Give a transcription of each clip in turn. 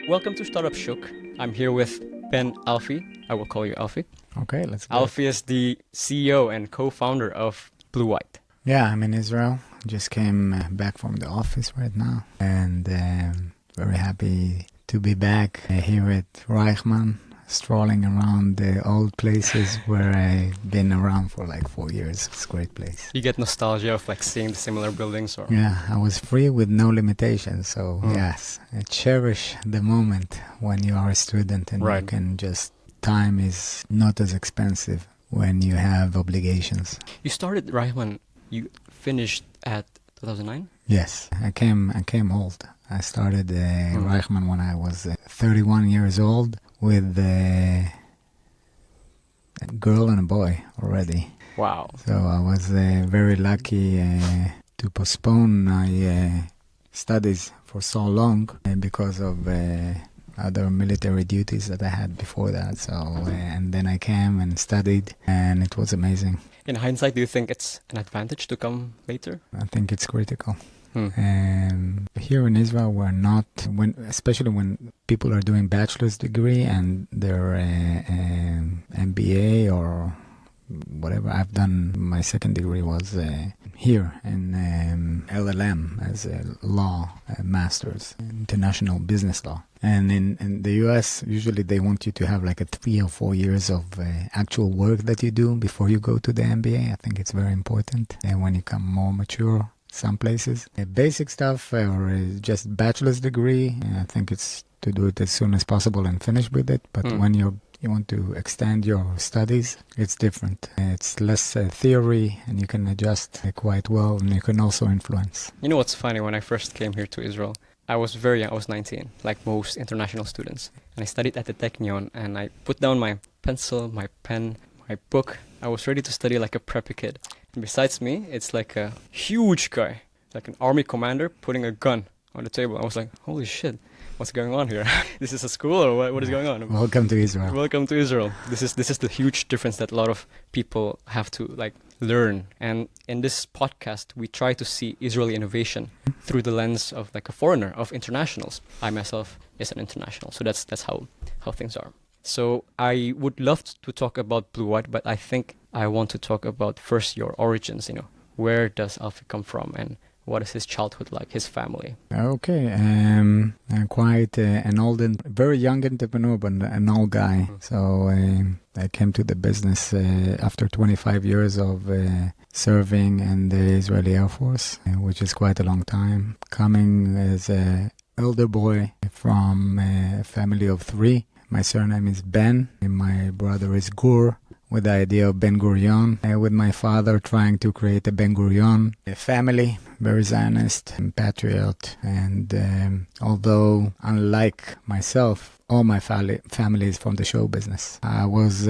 Welcome to Startup Shuk. I'm here with Ben Alfi. I will call you Alfi. Okay, let's go. Alfi is the CEO and co-founder of Bluewhite. Yeah, I'm in Israel. Just came back from the office right now, and very happy to be back here at Reichman, strolling around the old places where I've been around for like 4 years. It's a great place. You get nostalgia of like seeing the similar buildings, or Yeah, I was free with no limitations, so yes, I cherish the moment when you are a student and Right. you can just, time is not as expensive when you have obligations. You started Reichman. You finished at 2009. Yes, I came old. I started Reichman when I was 31 years old with a girl and a boy already. Wow. So I was very lucky to postpone my studies for so long because of other military duties that I had before that. So and then I came and studied, and it was amazing. In hindsight, do you think it's an advantage to come later? I think it's critical. Here in Israel, we're not, especially when people are doing bachelor's degree and their MBA or whatever. I've done, my second degree was here in LLM as a law master's, international business law. And in the US, usually they want you to have like a 3 or 4 years of actual work that you do before you go to the MBA. I think it's very important. And when you become more mature, some places, basic stuff or just bachelor's degree, I think it's to do it as soon as possible and finish with it. But when you want to extend your studies, it's different. It's less theory, and you can adjust quite well, and you can also influence. You know what's funny? When I first came here to Israel, I was very young. I was 19, like most international students. And I studied at the Technion, and I put down my pencil, my pen, my book. I was ready to study like a preppy kid. And besides me, it's like a huge guy, like an army commander putting a gun on the table. I was like, holy shit, what's going on here? This is a school, or what is going on? Welcome to Israel. Welcome to Israel. This is the huge difference that a lot of people have to like learn. And in this podcast, we try to see Israeli innovation through the lens of like a foreigner, of internationals. I myself is an international, so that's how things are. So I would love to talk about Bluewhite, but I think I want to talk about first your origins. Where does Alfi come from, and what is his childhood like, his family? Okay, I'm quite an old and very young entrepreneur, but an old guy. So I came to the business after 25 years of serving in the Israeli Air Force, which is quite a long time. Coming as an elder boy from a family of 3. My surname is Ben, and my brother is Gur, with the idea of Ben Gurion, with my father trying to create a Ben Gurion family, very Zionist and patriot. And although, unlike myself, all my family is from the show business. I was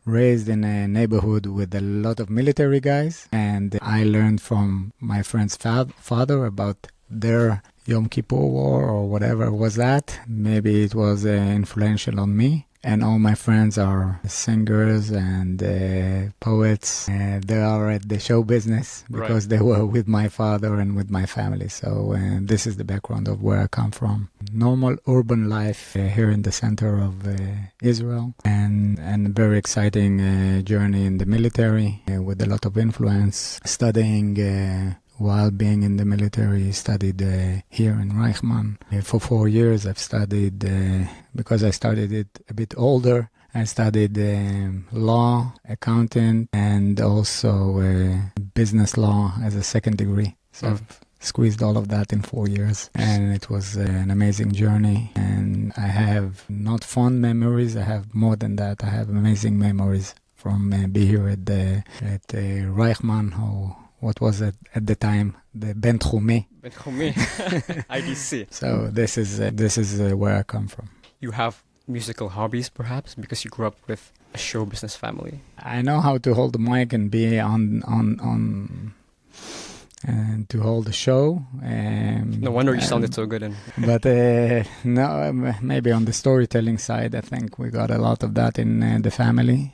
raised in a neighborhood with a lot of military guys, and I learned from my friend's father about their Yom Kippur War or whatever was that. Maybe it was influential on me. And all my friends are singers and poets. They are at the show business because they were with my father and with my family. So this is the background of where I come from. Normal urban life here in the center of Israel, and a very exciting journey in the military with a lot of influence. Studying while being in the military, studied here in Reichman. For 4 years I've studied, because I started it a bit older, I studied law, accounting, and also business law as a second degree. So I've squeezed all of that in 4 years, and it was an amazing journey. And I have not fond memories, I have more than that. I have amazing memories from being here at Reichman, what was it at the time, the Bentchumi. IDC. So this is where I come from. You have musical hobbies, perhaps, because you grew up with a show business family. I know how to hold the mic and be on and to hold the show. No wonder you sounded so good. But no, maybe on the storytelling side, I think we got a lot of that in the family.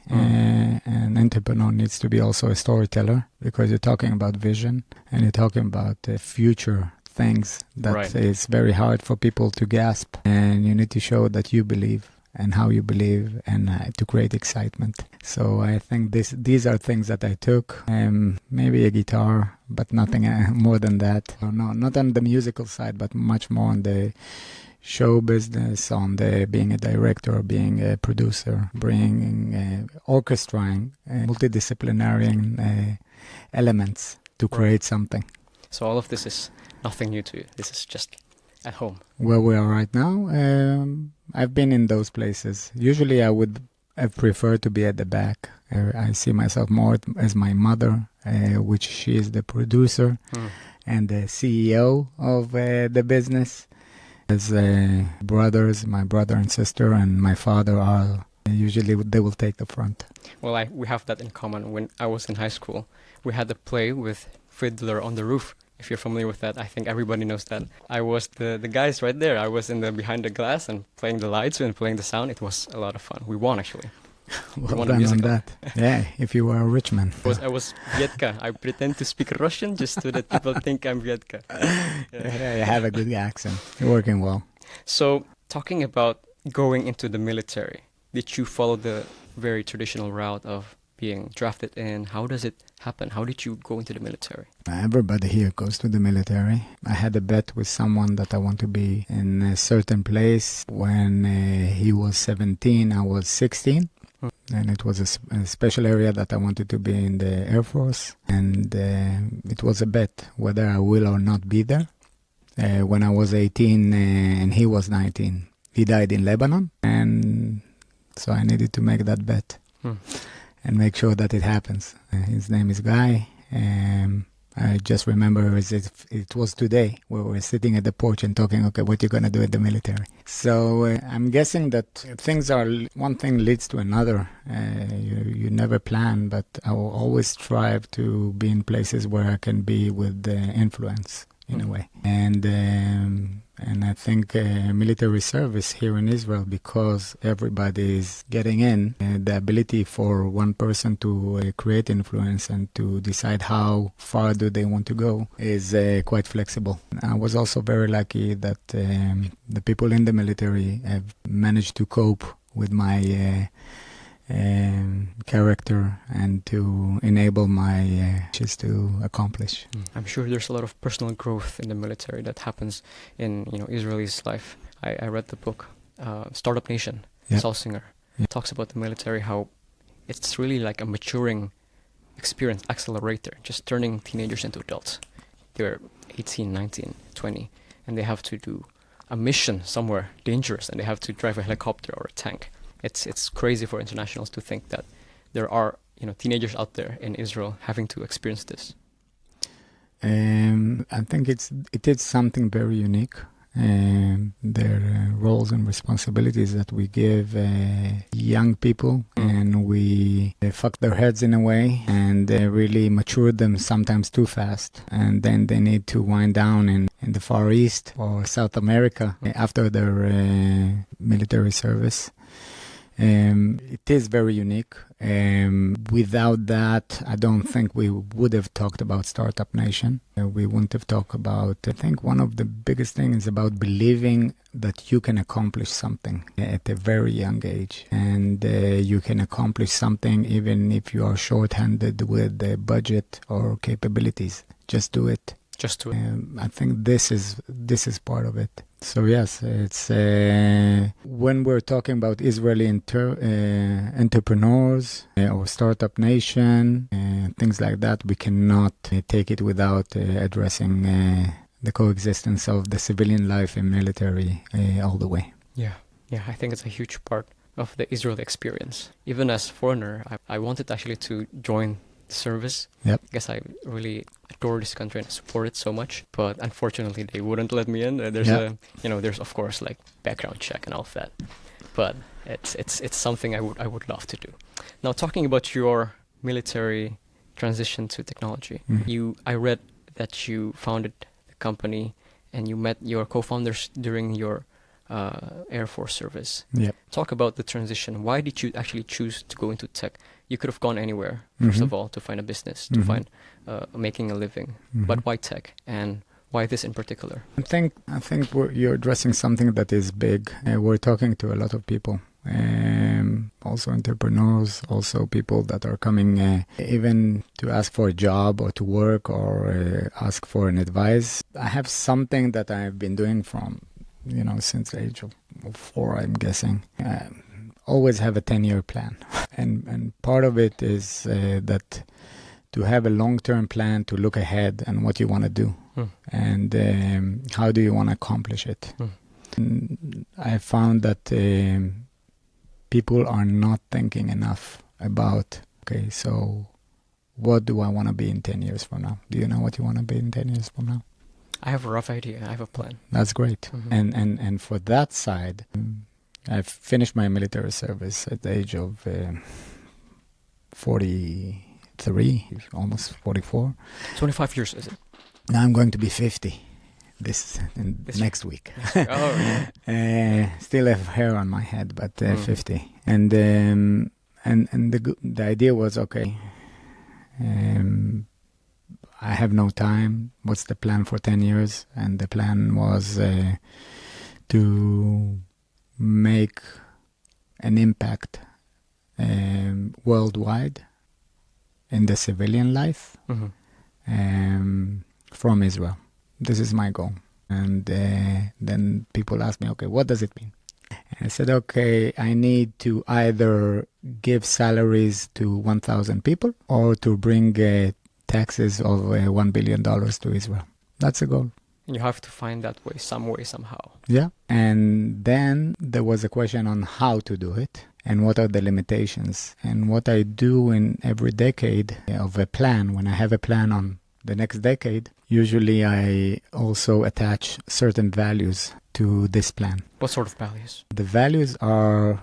An entrepreneur needs to be also a storyteller, because you're talking about vision and you're talking about future things that Right. is very hard for people to grasp, and you need to show that you believe and how you believe, and to create excitement. So I think these are things that I took. Maybe a guitar, but nothing more than that. No, not on the musical side, but much more on the show business, on the being a director, being a producer, bringing orchestrating multidisciplinary elements to create something. So all of this is nothing new to you. This is just at home. Where we are right now, I've been in those places. Usually I would have preferred to be at the back. I see myself more as my mother, which she is the producer and the CEO of the business. As brothers, my brother and sister and my father are, usually they will take the front. Well, we have that in common. When I was in high school, we had a play with Fiddler on the Roof. If you're familiar with that, I think everybody knows that. I was the guys right there. I was behind the glass and playing the lights and playing the sound. It was a lot of fun. We won, actually. Well done on that. Yeah, if you were a rich man. I was Vietka. I pretend to speak Russian just so that people think I'm Vietka. Yeah, you have a good accent. You're working well. So, talking about going into the military, did you follow the very traditional route of being drafted in? How does it happen? How did you go into the military? Everybody here goes to the military. I had a bet with someone that I want to be in a certain place. When he was 17, I was 16. And it was a special area that I wanted to be in the Air Force. And it was a bet whether I will or not be there. When I was 18 and he was 19, he died in Lebanon. And so I needed to make that bet and make sure that it happens. His name is Guy. I just remember as if it was today where we were sitting at the porch and talking, okay, what you're going to do at the military. So I'm guessing that things are, one thing leads to another. You never plan, but I will always strive to be in places where I can be with influence in a way. And I think military service here in Israel, because everybody is getting in, the ability for one person to create influence and to decide how far do they want to go is quite flexible. I was also very lucky that the people in the military have managed to cope with my character and to enable my wishes to accomplish. I'm sure there's a lot of personal growth in the military that happens in Israelis' life. I read the book Startup Nation. Saul Singer talks about the military, how it's really like a maturing experience, accelerator, just turning teenagers into adults. They're 18, 19, 20, and they have to do a mission somewhere dangerous, and they have to drive a helicopter or a tank. It's crazy for internationals to think that there are teenagers out there in Israel having to experience this. I think it is something very unique. Their roles and responsibilities that we give young people, and we fuck their heads in a way and really mature them sometimes too fast, and then they need to wind down in the Far East or South America after their military service. It is very unique. Without that, I don't think we would have talked about Startup Nation. We wouldn't have talked about, I think one of the biggest things is about believing that you can accomplish something at a very young age. And you can accomplish something even if you are short-handed with the budget or capabilities. Just do it. Just do it. I think this is part of it. So yes, it's when we're talking about Israeli entrepreneurs or Startup Nation, things like that, we cannot take it without addressing the coexistence of the civilian life and military all the way. Yeah, I think it's a huge part of the Israeli experience. Even as foreigner, I wanted actually to join the service. Yep. I guess I really adore this country and support it so much, but unfortunately they wouldn't let me in. There's there's of course like background check and all of that, but it's something I would love to do. Now, talking about your military transition to technology, I read that you founded the company and you met your co-founders during your Air Force service. Yep. Talk about the transition. Why did you actually choose to go into tech? You could have gone anywhere, first of all, to find a business, to find making a living. But why tech? And Why this in particular? I think you're addressing something that is big. We're talking to a lot of people, also entrepreneurs, also people that are coming even to ask for a job or to work or ask for an advice. I have something that I've been doing from, since the age of 4, I'm guessing. Always have a 10-year plan. And part of it is that to have a long-term plan to look ahead and what you want to do and how do you want to accomplish it. I found that people are not thinking enough about, okay, so what do I want to be in 10 years from now? Do you know what you want to be in 10 years from now? I have a rough idea. I have a plan. That's great. And for that side, I've finished my military service at the age of 43, almost 44. 25 years, is it? Now I'm going to be 50 next week. Oh, yeah. Still have hair on my head, but 50. And the idea was, okay, I have no time. What's the plan for 10 years? And the plan was to make an impact worldwide in the civilian life from Israel. This is my goal. And then people ask me, okay, what does it mean? And I said, okay, I need to either give salaries to 1,000 people or to bring taxes of $1 billion to Israel. That's the goal. You have to find that way, somehow. Yeah. And then there was a question on how to do it and what are the limitations. And what I do in every decade of a plan, when I have a plan on the next decade, usually I also attach certain values to this plan. What sort of values? The values are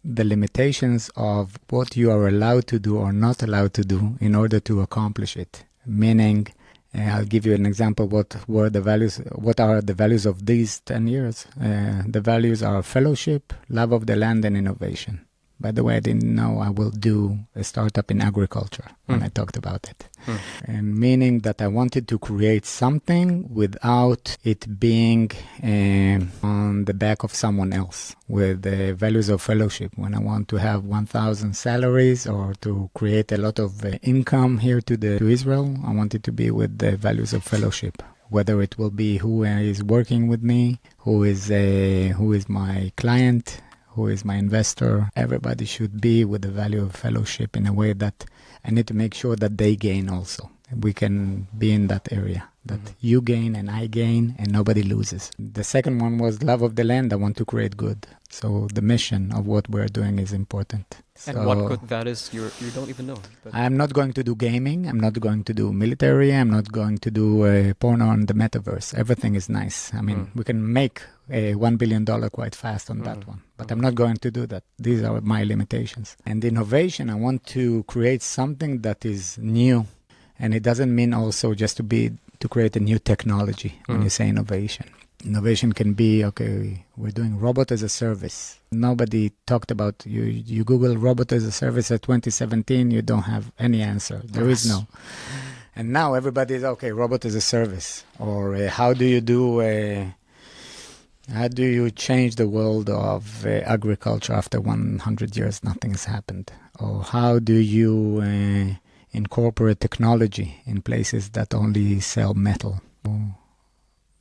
the limitations of what you are allowed to do or not allowed to do in order to accomplish it. Meaning, I'll give you an example. What are the values of these 10 years? The values are fellowship, love of the land, and innovation. By the way, I didn't know I will do a startup in agriculture when I talked about it. And meaning that I wanted to create something without it being on the back of someone else, with the values of fellowship. When I want to have 1,000 salaries or to create a lot of income here to Israel, I want it to be with the values of fellowship. Whether it will be who is working with me, who is my client, who is my investor. Everybody should be with the value of fellowship in a way that I need to make sure that they gain also. We can be in that area, that you gain and I gain and nobody loses. The second one was love of the land. I want to create good. So the mission of what we're doing is important. And what good that is, you don't even know. But I'm not going to do gaming. I'm not going to do military. I'm not going to do porno on the metaverse. Everything is nice. I mean, we can make a $1 billion quite fast on that one. But I'm not going to do that. These are my limitations. And innovation, I want to create something that is new. And it doesn't mean also just to create a new technology when you say innovation. Innovation can be, okay, we're doing robot as a service. Nobody talked about, you Google robot as a service at 2017, you don't have any answer. There is no. And now everybody is, okay, robot as a service. Or how do you change the world of agriculture after 100 years, nothing has happened? Or how do you incorporate technology in places that only sell metal?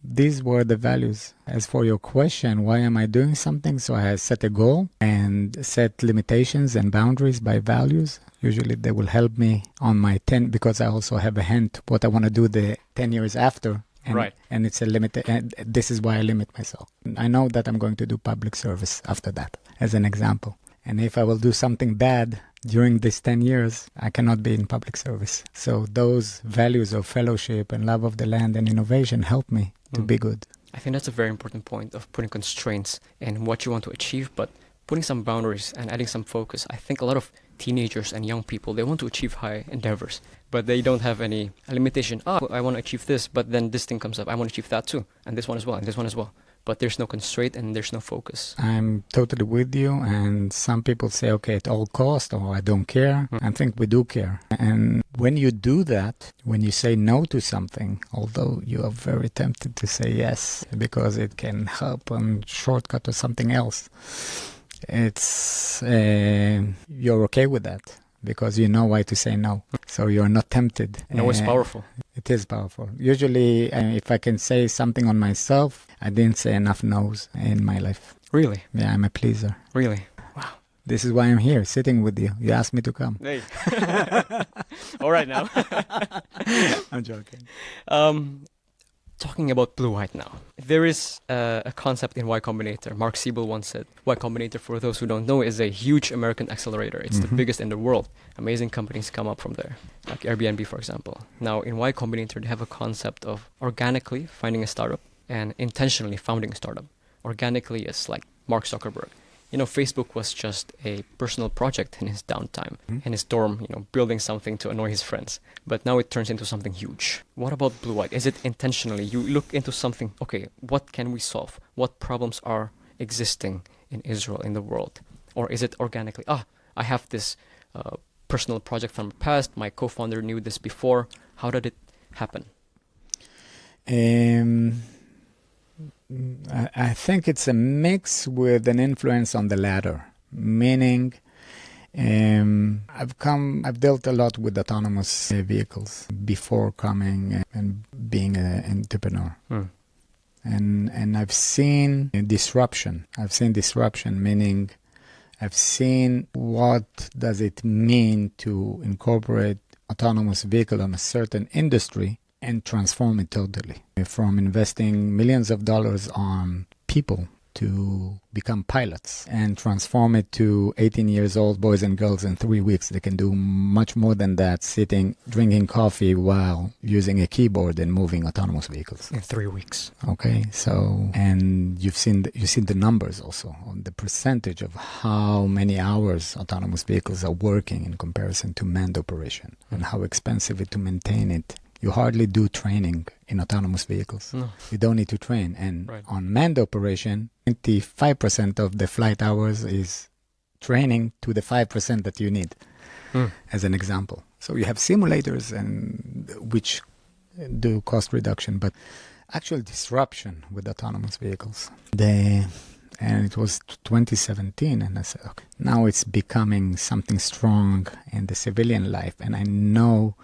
These were the values. As for your question, why am I doing something? So I set a goal and set limitations and boundaries by values. Usually they will help me on my 10, because I also have a hint what I want to do the 10 years after. And it's a limit. And this is why I limit myself. I know that I'm going to do public service after that, as an example. And if I will do something bad during these 10 years, I cannot be in public service. So those values of fellowship and love of the land and innovation help me to be good. I think that's a very important point of putting constraints in what you want to achieve, but putting some boundaries and adding some focus. I think a lot of teenagers and young people, they want to achieve high endeavors, but they don't have any limitation. I want to achieve this, but then this thing comes up. I want to achieve that too, and this one as well, and this one as well. But there's no constraint and there's no focus. I'm totally with you. And some people say, okay, at all cost, or I don't care. I think we do care. And when you do that, when you say no to something, although you are very tempted to say yes, because it can help and shortcut or something else, it's you're okay with that because you know why to say no. So you're not tempted. No, it's powerful. It is powerful. Usually, if I can say something on myself, I didn't say enough no's in my life. Really? Yeah, I'm a pleaser. Really? Wow. This is why I'm here, sitting with you. You asked me to come. Hey. All right now. I'm joking. Talking about Bluewhite now. There is a concept in Y Combinator. Mark Siebel once said, Y Combinator, for those who don't know, is a huge American accelerator. It's the biggest in the world. Amazing companies come up from there, like Airbnb, for example. Now, in Y Combinator, they have a concept of organically finding a startup and intentionally founding a startup. Organically is like Mark Zuckerberg. You know, Facebook was just a personal project in his downtime, in his dorm, you know, building something to annoy his friends. But now it turns into something huge. What about Bluewhite? Is it intentionally? You look into something, okay, what can we solve? What problems are existing in Israel, in the world? Or is it organically, I have this personal project from the past, my co-founder knew this before. How did it happen? I think it's a mix with an influence on the latter, meaning I've dealt a lot with autonomous vehicles before coming and being an entrepreneur. And I've seen disruption. Meaning I've seen what does it mean to incorporate autonomous vehicle on a certain industry and transform it totally. From investing millions of dollars on people to become pilots and transform it to 18 years old boys and girls in 3 weeks. They can do much more than that, sitting, drinking coffee while using a keyboard and moving autonomous vehicles. In 3 weeks. Okay, so, and you've seen the numbers also, on the percentage of how many hours autonomous vehicles are working in comparison to manned operation and how expensive it to maintain it. You hardly do training in autonomous vehicles. No. You don't need to train. And on manned operation, 95% of the flight hours is training to the 5% that you need, as an example. So you have simulators and which do cost reduction, but actual disruption with autonomous vehicles. And it was 2017, and I said, okay, now it's becoming something strong in the civilian life. And I know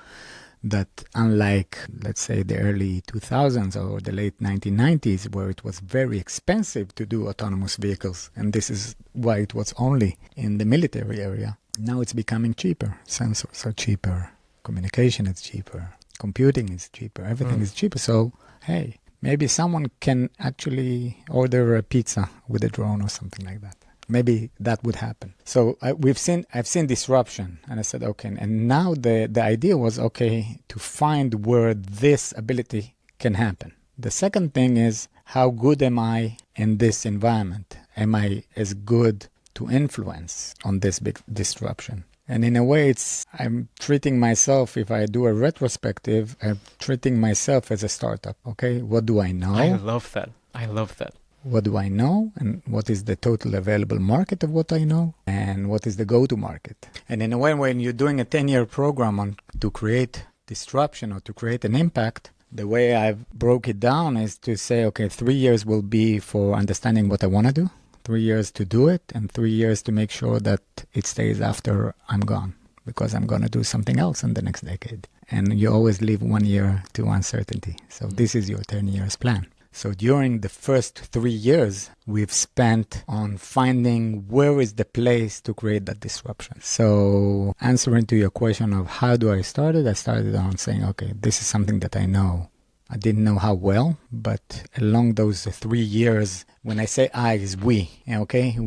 that unlike, let's say, the early 2000s or the late 1990s, where it was very expensive to do autonomous vehicles, and this is why it was only in the military area, now it's becoming cheaper. Sensors are cheaper, communication is cheaper, computing is cheaper, everything is cheaper. So, hey, maybe someone can actually order a pizza with a drone or something like that. Maybe that would happen. So I've seen disruption, and I said, okay. And now the idea was, okay, to find where this ability can happen. The second thing is, how good am I in this environment? Am I as good to influence on this big disruption? And in a way, I'm treating myself, if I do a retrospective, I'm treating myself as a startup. Okay, what do I know? I love that. What do I know, and what is the total available market of what I know, and what is the go-to market? And in a way, when you're doing a 10-year program to create disruption or to create an impact, the way I've broke it down is to say, okay, 3 years will be for understanding what I want to do, 3 years to do it, and 3 years to make sure that it stays after I'm gone, because I'm going to do something else in the next decade. And you always leave 1 year to uncertainty. So this is your 10 years plan. So during the first 3 years, we've spent on finding where is the place to create that disruption. So answering to your question of how do I start it, I started on saying, okay, this is something that I know. I didn't know how well, but along those 3 years, when I say I, is we, okay?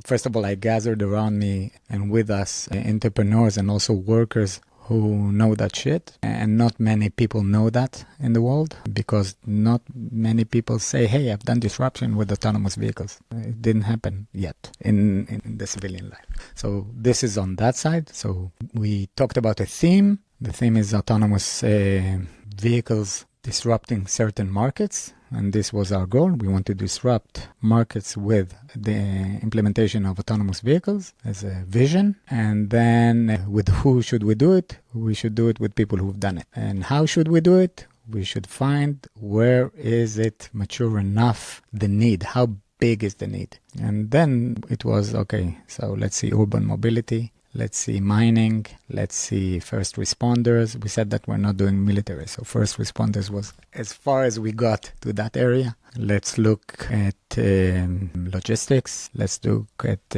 First of all, I gathered around me and with us entrepreneurs and also workers who know that shit, and not many people know that in the world, because not many people say, hey, I've done disruption with autonomous vehicles. It didn't happen yet in the civilian life. So this is on that side. So we talked about a theme. The theme is autonomous vehicles disrupting certain markets. And this was our goal. We want to disrupt markets with the implementation of autonomous vehicles as a vision. And then with who should we do it? We should do it with people who've done it. And how should we do it? We should find where is it mature enough, the need, how big is the need? And then it was, okay, so let's see urban mobility. Let's see mining. Let's see first responders. We said that we're not doing military. So first responders was as far as we got to that area. Let's look at logistics. Let's look at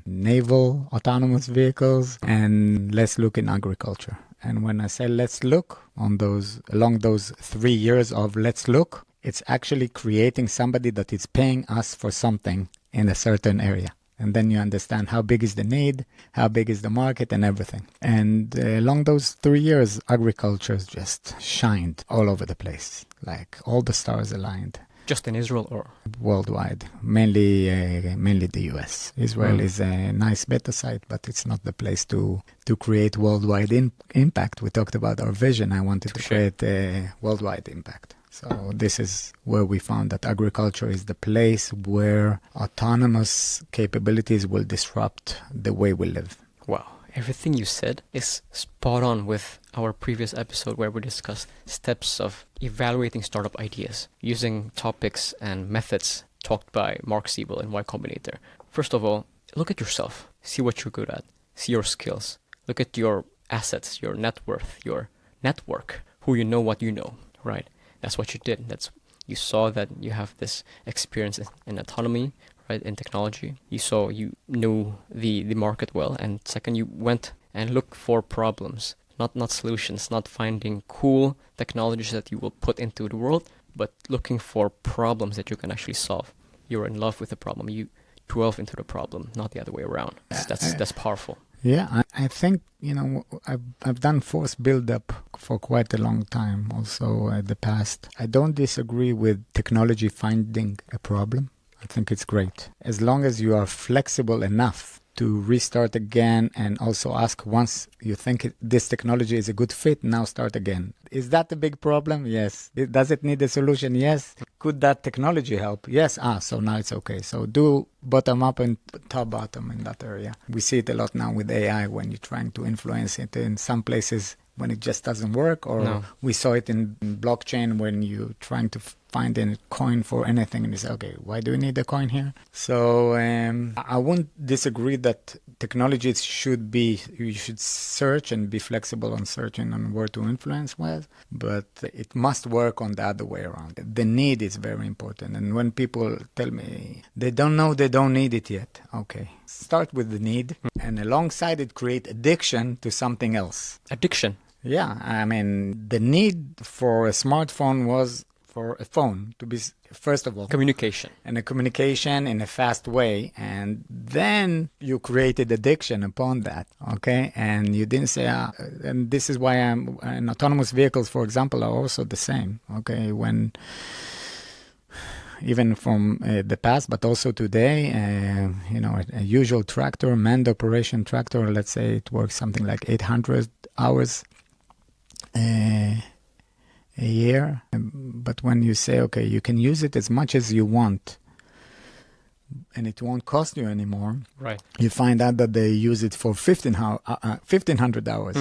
naval autonomous vehicles. And let's look in agriculture. And when I say let's look along those 3 years of let's look, it's actually creating somebody that is paying us for something in a certain area. And then you understand how big is the need, how big is the market, and everything. And along those 3 years, agriculture just shined all over the place. Like all the stars aligned. Just in Israel or? Worldwide. Mainly the US. Israel is a nice beta site, but it's not the place to create worldwide impact. We talked about our vision. I wanted to create a worldwide impact. So this is where we found that agriculture is the place where autonomous capabilities will disrupt the way we live. Wow. Everything you said is spot on with our previous episode where we discussed steps of evaluating startup ideas using topics and methods talked by Mark Siebel in Y Combinator. First of all, look at yourself. See what you're good at. See your skills. Look at your assets, your net worth, your network, who you know what you know, right? That's what you did. You saw that you have this experience in autonomy, right, in technology. You knew the market well. And second, you went and looked for problems, not solutions, not finding cool technologies that you will put into the world, but looking for problems that you can actually solve. You're in love with the problem. You delve into the problem, not the other way around. That's powerful. Yeah, I think, I've done force build-up for quite a long time also in the past. I don't disagree with technology finding a problem. I think it's great. As long as you are flexible enough to restart again and also ask once you think this technology is a good fit, now start again. Is that a big problem? Yes. Does it need a solution? Yes. Could that technology help? Yes. So now it's okay. So do bottom up and top bottom in that area. We see it a lot now with AI when you're trying to influence it in some places when it just doesn't work, or we saw it in blockchain when you're trying to find a coin for anything and you say, okay, why do we need a coin here? So I wouldn't disagree that technologies you should search and be flexible on searching on where to influence with, but it must work on the other way around. The need is very important. And when people tell me they don't know they don't need it yet, okay, start with the need and alongside it create addiction to something else. Addiction? Yeah, I mean, the need for a smartphone was for a phone to be, first of all, communication. And a communication in a fast way. And then you created addiction upon that, okay? And you didn't say, and this is why and autonomous vehicles, for example, are also the same, okay? When, even from the past, but also today, a usual tractor, manned operation tractor, let's say it works something like 800 hours a year. But when you say, okay, you can use it as much as you want and it won't cost you anymore, right? You find out that they use it for 1,500 hours.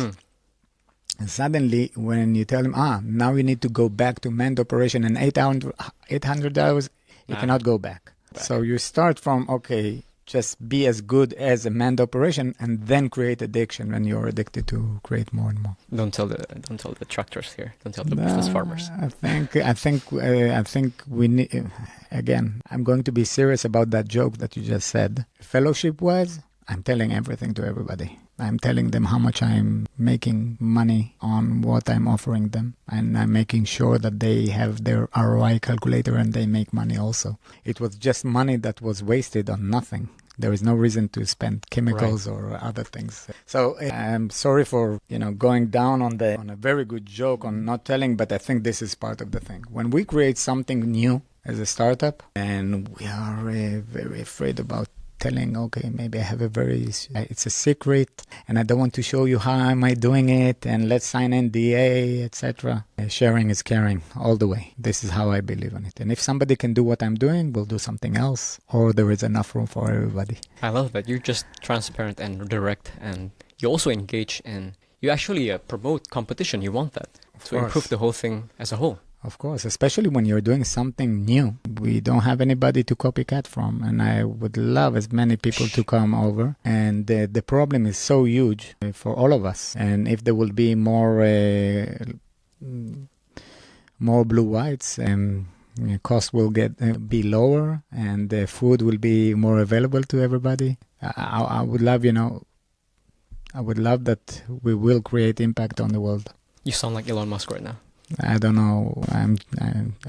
And suddenly, when you tell them, now you need to go back to manned operation in 800 hours, you cannot go back. So you start from, okay, just be as good as a manned operation, and then create addiction when you're addicted to create more and more. Don't tell the tractors here. Don't tell the business farmers. I think we need. Again, I'm going to be serious about that joke that you just said. Fellowship-wise, I'm telling everything to everybody. I'm telling them how much I'm making money on what I'm offering them. And I'm making sure that they have their ROI calculator and they make money also. It was just money that was wasted on nothing. There is no reason to spend chemicals or other things. So I'm sorry for going down on a very good joke on not telling, but I think this is part of the thing. When we create something new as a startup, and we are very afraid about telling, okay, maybe I have it's a secret and I don't want to show you how am I doing it and let's sign NDA, etc. Sharing is caring all the way. This is how I believe in it. And if somebody can do what I'm doing, we'll do something else, or there is enough room for everybody. I love that. You're just transparent and direct, and you also engage and you actually promote competition. You want that to improve the whole thing as a whole. Of course, especially when you're doing something new. We don't have anybody to copycat from, and I would love as many people to come over. And the problem is so huge for all of us. And if there will be more blue whites, cost will be lower, and the food will be more available to everybody. I would love, I would love that we will create impact on the world. You sound like Elon Musk right now. I don't know. I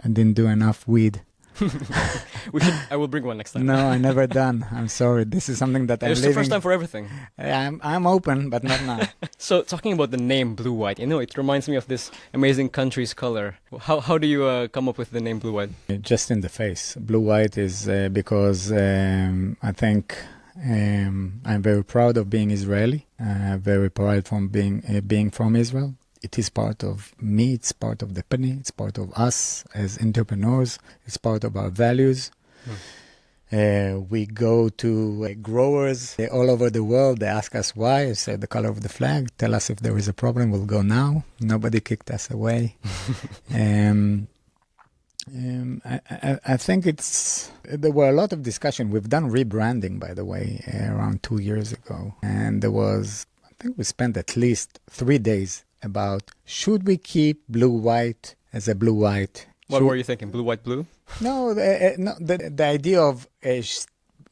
didn't do enough weed. I will bring one next time. No, I never done. I'm sorry. This is something that It's the first time for everything. I'm open, but not now. So talking about the name Bluewhite, it reminds me of this amazing country's color. How do you come up with the name Bluewhite? Just in the face. Bluewhite is because I think I'm very proud of being Israeli. Very proud from being from Israel. It is part of me, it's part of the company, it's part of us as entrepreneurs, it's part of our values. We go to growers all over the world, they ask us why, I say the color of the flag, tell us if there is a problem, we'll go now. Nobody kicked us away. I think there were a lot of discussion. We've done rebranding, by the way, around 2 years ago. And I think we spent at least 3 days about should we keep Bluewhite as a Bluewhite. What were you thinking? Blue, white, blue? No, the idea of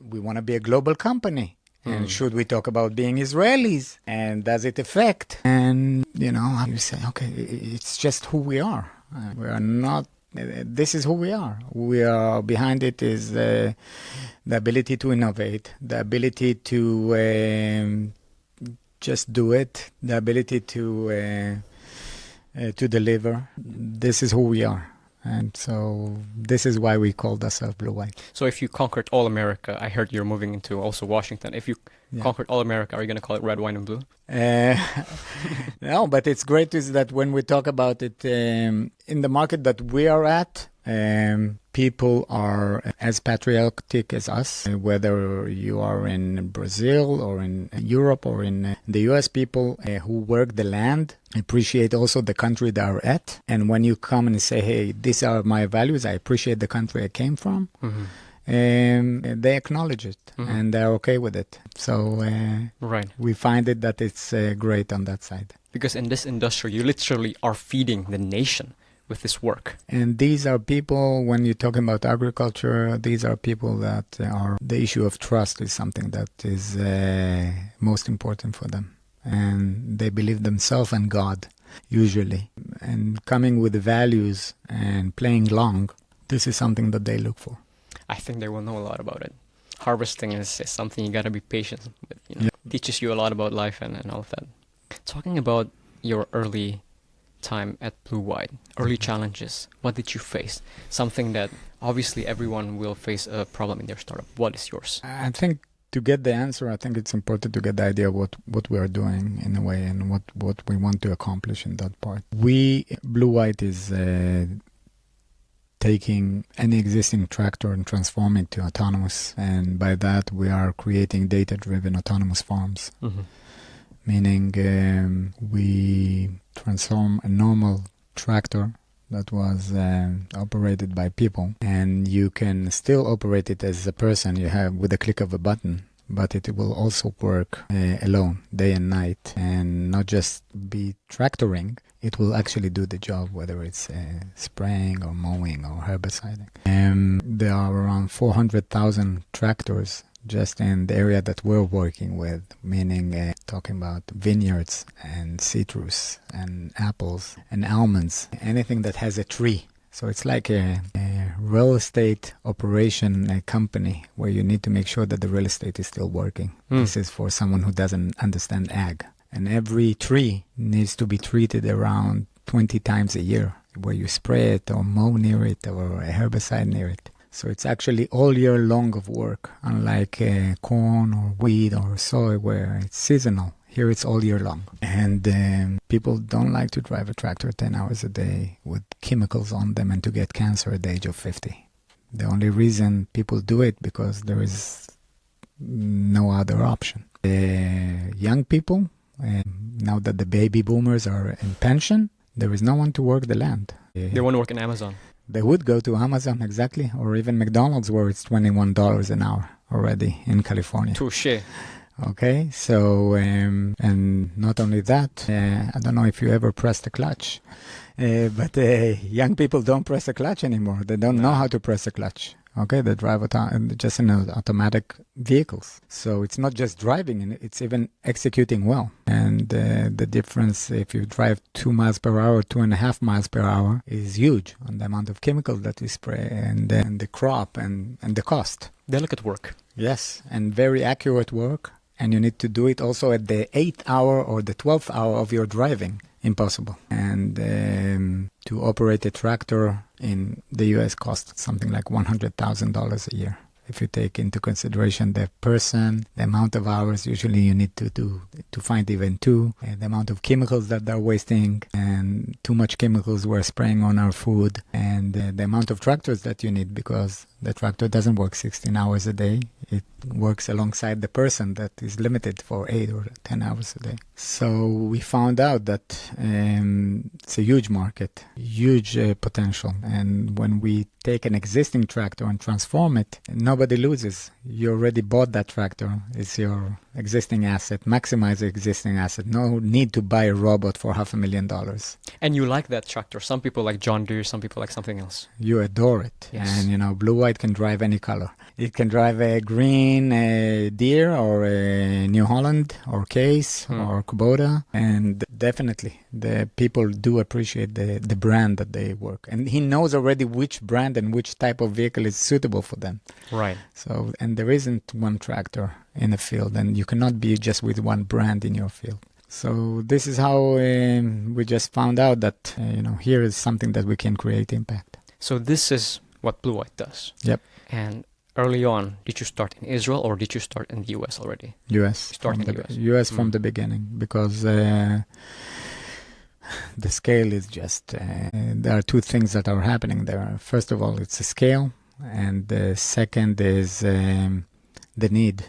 we want to be a global company. And should we talk about being Israelis? And does it affect? And, you say, okay, it's just who we are. We are not, this is who we are. We are, behind it is the ability to innovate, the ability to just do it, the ability to deliver. This is who we are. And so this is why we called ourselves Bluewhite. So if you conquered all America, I heard you're moving into also Washington. If you conquered all America, are you going to call it red, wine, and blue? No, but it's great is that when we talk about it in the market that we are at, people are as patriotic as us, whether you are in Brazil or in Europe or in the US. People who work the land appreciate also the country they are at. And when you come and say, hey, these are my values, I appreciate the country I came from, they acknowledge it and they're okay with it. So we find it that it's great on that side. Because in this industry, you literally are feeding the nation with this work. And these are people, when you're talking about agriculture, these are people that the issue of trust is something that is most important for them. And they believe themselves and God, usually. And coming with the values and playing long, this is something that they look for. I think they will know a lot about it. Harvesting is something you got to be patient with. Teaches you a lot about life and all of that. Talking about your early time at Bluewhite, early challenges, what did you face? Something that obviously everyone will face a problem in their startup. What is yours? I think to get the answer, I think it's important to get the idea of what we are doing in a way and what we want to accomplish in that part. Bluewhite is taking any existing tractor and transforming it to autonomous. And by that, we are creating data-driven autonomous farms. Meaning we transform a normal tractor that was operated by people, and you can still operate it as a person you have with a click of a button, but it will also work alone day and night and not just be tractoring. It will actually do the job, whether it's spraying or mowing or herbiciding. There are around 400,000 tractors just in the area that we're working with, meaning talking about vineyards and citrus and apples and almonds, anything that has a tree. So it's like a real estate operation company where you need to make sure that the real estate is still working. This is for someone who doesn't understand ag. And every tree needs to be treated around 20 times a year, where you spray it or mow near it or a herbicide near it. So it's actually all year long of work, unlike corn or wheat or soy where it's seasonal. Here it's all year long. And people don't like to drive a tractor 10 hours a day with chemicals on them and to get cancer at the age of 50. The only reason people do it because there is no other option. Young people, now that the baby boomers are in pension, there is no one to work the land. They want to work in Amazon. They would go to Amazon, exactly, or even McDonald's, where it's $21 an hour already in California. Touché. Okay, so, and not only that, I don't know if you ever pressed the clutch, but young people don't press the clutch anymore. They don't know how to press the clutch. Okay, they drive just in automatic vehicles. So it's not just driving, it's even executing well. And the difference, if you drive 2 miles per hour, 2.5 miles per hour, is huge on the amount of chemical that you spray and the crop and the cost. Delicate work. Yes, and very accurate work. And you need to do it also at the 8th hour or the 12th hour of your driving. Impossible. And to operate a tractor in the U.S. costs something like $100,000 a year. If you take into consideration the person, the amount of hours usually you need to do to find even two, and the amount of chemicals that they're wasting, and too much chemicals we're spraying on our food, and the amount of tractors that you need, because the tractor doesn't work 16 hours a day. It works alongside the person that is limited for 8 or 10 hours a day. So we found out that it's a huge market, huge potential. And when we take an existing tractor and transform it, nobody loses. You already bought that tractor. It's your existing asset. Maximize the existing asset. No need to buy a robot for $500,000. And you like that tractor. Some people like John Deere, some people like something else. You adore it. Yes. And, Bluewhite can drive any color. It can drive a green Deere or a New Holland or Case or Kubota. And definitely, the people do appreciate the brand that they work. And he knows already which brand and which type of vehicle is suitable for them. Right. So, and there isn't one tractor in a field, and you cannot be just with one brand in your field. So this is how we just found out that, here is something that we can create impact. So this is what Bluewhite does. Yep. And early on, did you start in Israel or did you start in the US already? US. Start in the US. US from the beginning, because the scale is just, there are two things that are happening there. First of all, it's a scale. And the second is the need.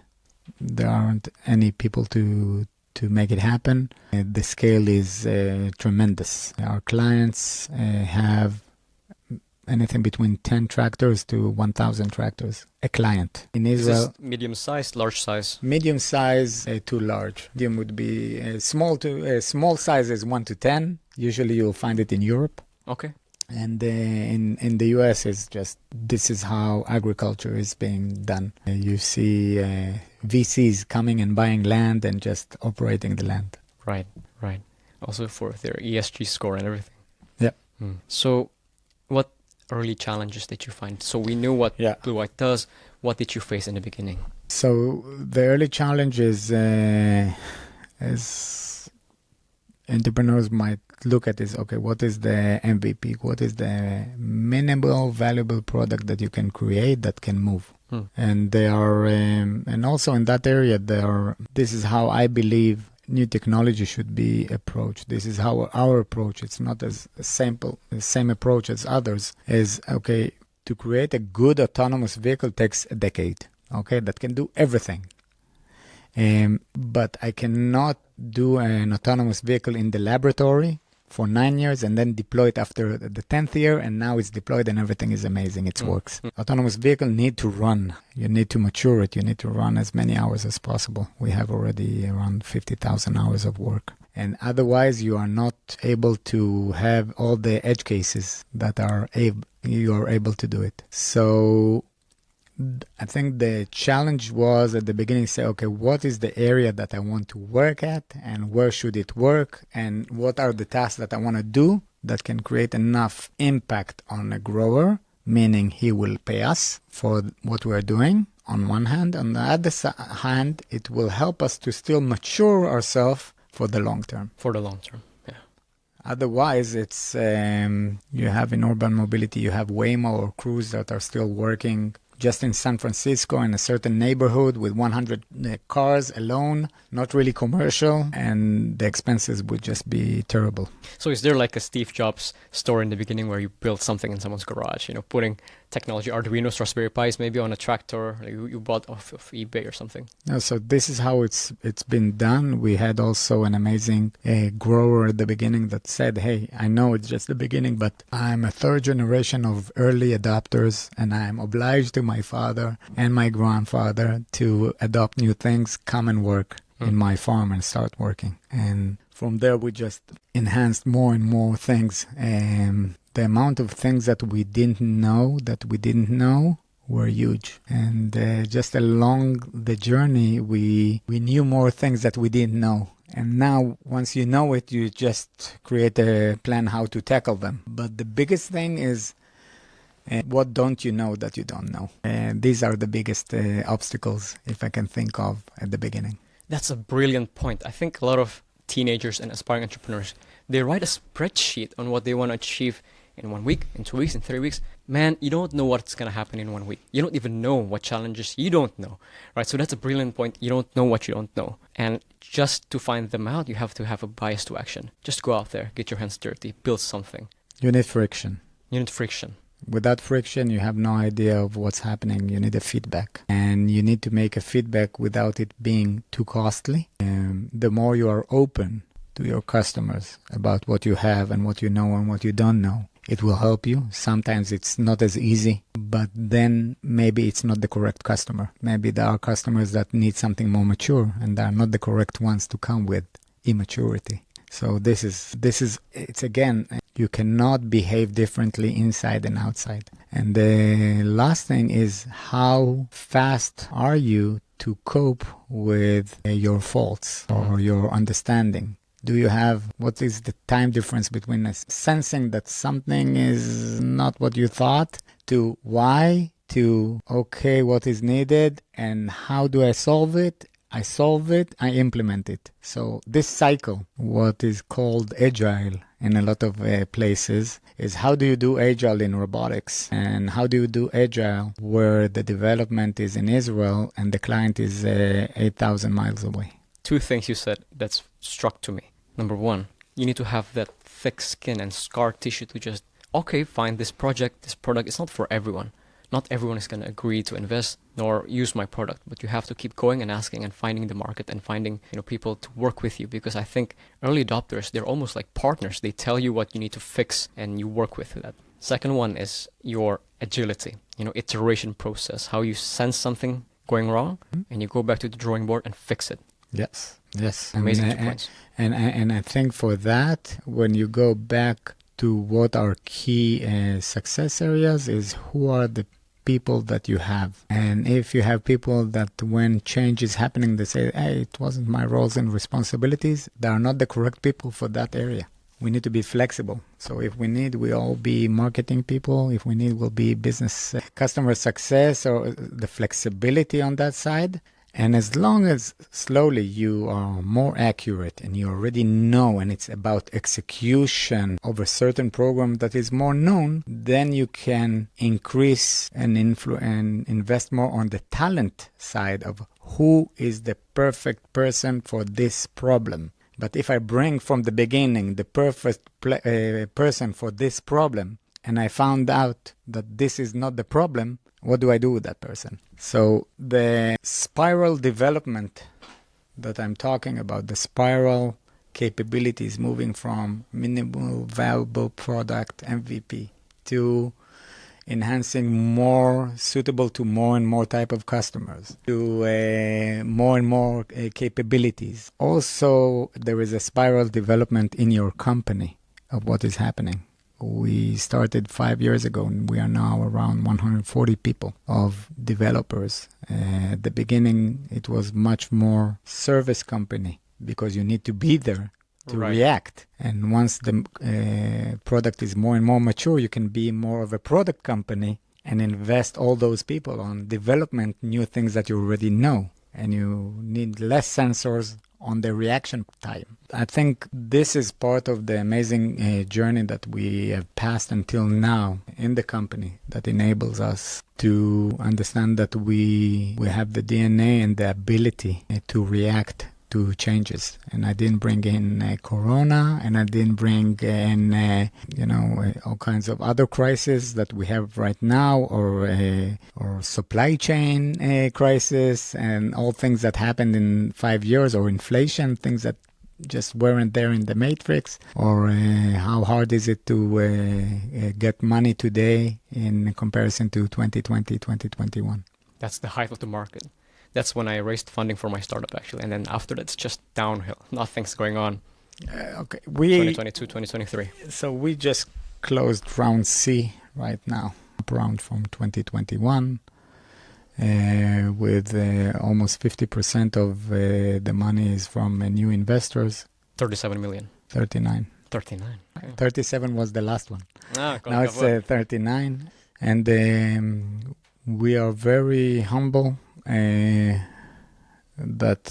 There aren't any people to make it happen. The scale is tremendous. Our clients have anything between 10 tractors to 1,000 tractors. A client. In Israel, is this medium size, large size? Medium size to large. Medium would be small size is 1 to 10. Usually you'll find it in Europe. Okay. And in the US, this is how agriculture is being done. You see VCs coming and buying land and just operating the land. Right. Also for their ESG score and everything. Yeah. So what early challenges did you find? So we knew what Bluewhite does. What did you face in the beginning? So the early challenge is entrepreneurs might look at what is the MVP? What is the minimal valuable product that you can create that can move? And they are, and also in that area, this is how I believe new technology should be approached. This is how our approach, it's not as simple, the same approach as others, is, to create a good autonomous vehicle takes a decade, that can do everything. But I cannot do an autonomous vehicle in the laboratory for 9 years and then deploy it after the 10th year, and now it's deployed and everything is amazing. It works. Autonomous vehicle need to run. You need to mature it. You need to run as many hours as possible. We have already around 50,000 hours of work. And otherwise, you are not able to have all the edge cases that you are able to do it. So I think the challenge was at the beginning, say, what is the area that I want to work at and where should it work and what are the tasks that I want to do that can create enough impact on a grower, meaning he will pay us for what we're doing on one hand. On the other hand, it will help us to still mature ourselves for the long term. For the long term, yeah. Otherwise, it's you have in urban mobility, you have Waymo or Cruise that are still working just in San Francisco in a certain neighborhood with 100 cars alone, not really commercial, and the expenses would just be terrible. So is there like a Steve Jobs story in the beginning where you built something in someone's garage, putting technology, Arduinos, Raspberry Pis maybe on a tractor like you bought off of eBay or something? No, so this is how it's been done. We had also an amazing grower at the beginning that said, hey, I know it's just the beginning, but I'm a third generation of early adopters, and I'm obliged to my father and my grandfather to adopt new things, come and work in my farm and start working. And from there, we just enhanced more and more things. The amount of things that we didn't know were huge. And just along the journey, we knew more things that we didn't know. And now, once you know it, you just create a plan how to tackle them. But the biggest thing is, what don't you know that you don't know? These are the biggest obstacles, if I can think of, at the beginning. That's a brilliant point. I think a lot of teenagers and aspiring entrepreneurs, they write a spreadsheet on what they want to achieve in 1 week, in 2 weeks, in 3 weeks. Man, you don't know what's going to happen in 1 week. You don't even know what challenges you don't know, right? So that's a brilliant point. You don't know what you don't know. And just to find them out, you have to have a bias to action. Just go out there, get your hands dirty, build something. You need friction. You need friction. Without friction, you have no idea of what's happening. You need a feedback. And you need to make a feedback without it being too costly. The more you are open to your customers about what you have and what you know and what you don't know, it will help you. Sometimes it's not as easy, but then maybe it's not the correct customer. Maybe there are customers that need something more mature, and they are not the correct ones to come with immaturity. So this is it's again, you cannot behave differently inside and outside. And the last thing is, how fast are you to cope with your faults or your understanding? Do you have, what is the time difference between sensing that something is not what you thought, to why, to okay, what is needed, and how do I solve it? I solve it, I implement it. So this cycle, what is called agile in a lot of places, is how do you do agile in robotics? And how do you do agile where the development is in Israel and the client is 8,000 miles away? Two things you said that's struck to me. Number one, you need to have that thick skin and scar tissue to just, okay, fine, this product is not for everyone. Not everyone is going to agree to invest nor use my product, but you have to keep going and asking and finding the market and finding people to work with you, because I think early adopters, they're almost like partners. They tell you what you need to fix and you work with that. Second one is your agility, iteration process, how you sense something going wrong and you go back to the drawing board and fix it. Yes. Amazing 2 points. And I think for that, when you go back to what are key success areas, is who are the people that you have. And if you have people that when change is happening, they say, hey, it wasn't my roles and responsibilities, they are not the correct people for that area. We need to be flexible. So if we need, we all be marketing people. If we need, we'll be business customer success, or the flexibility on that side. And as long as slowly you are more accurate and you already know, and it's about execution of a certain program that is more known, then you can increase and invest more on the talent side of who is the perfect person for this problem. But if I bring from the beginning the perfect person for this problem, and I found out that this is not the problem, what do I do with that person? So the spiral development that I'm talking about, the spiral capabilities moving from minimal viable product MVP to enhancing more suitable to more and more type of customers, to more and more capabilities. Also, there is a spiral development in your company of what is happening. We started 5 years ago, and we are now around 140 people of developers. At the beginning, it was much more service company because you need to be there to Right. react. And once the product is more and more mature, you can be more of a product company and invest all those people on development, new things that you already know. And you need less sensors on the reaction time. I think this is part of the amazing journey that we have passed until now in the company that enables us to understand that we have the DNA and the ability to react to changes. And I didn't bring in Corona, and I didn't bring in, all kinds of other crises that we have right now, or supply chain crisis, and all things that happened in 5 years, or inflation, things that just weren't there in the matrix, or how hard is it to get money today in comparison to 2020, 2021. That's the height of the market. That's when I raised funding for my startup, actually. And then after that, it's just downhill. Nothing's going on. Okay, 2022, 2023. So we just closed round C right now, round from 2021, with almost 50% of the money is from new investors. 37 million. 39. 39. Okay. 37 was the last one. Now it's 39. And we are very humble that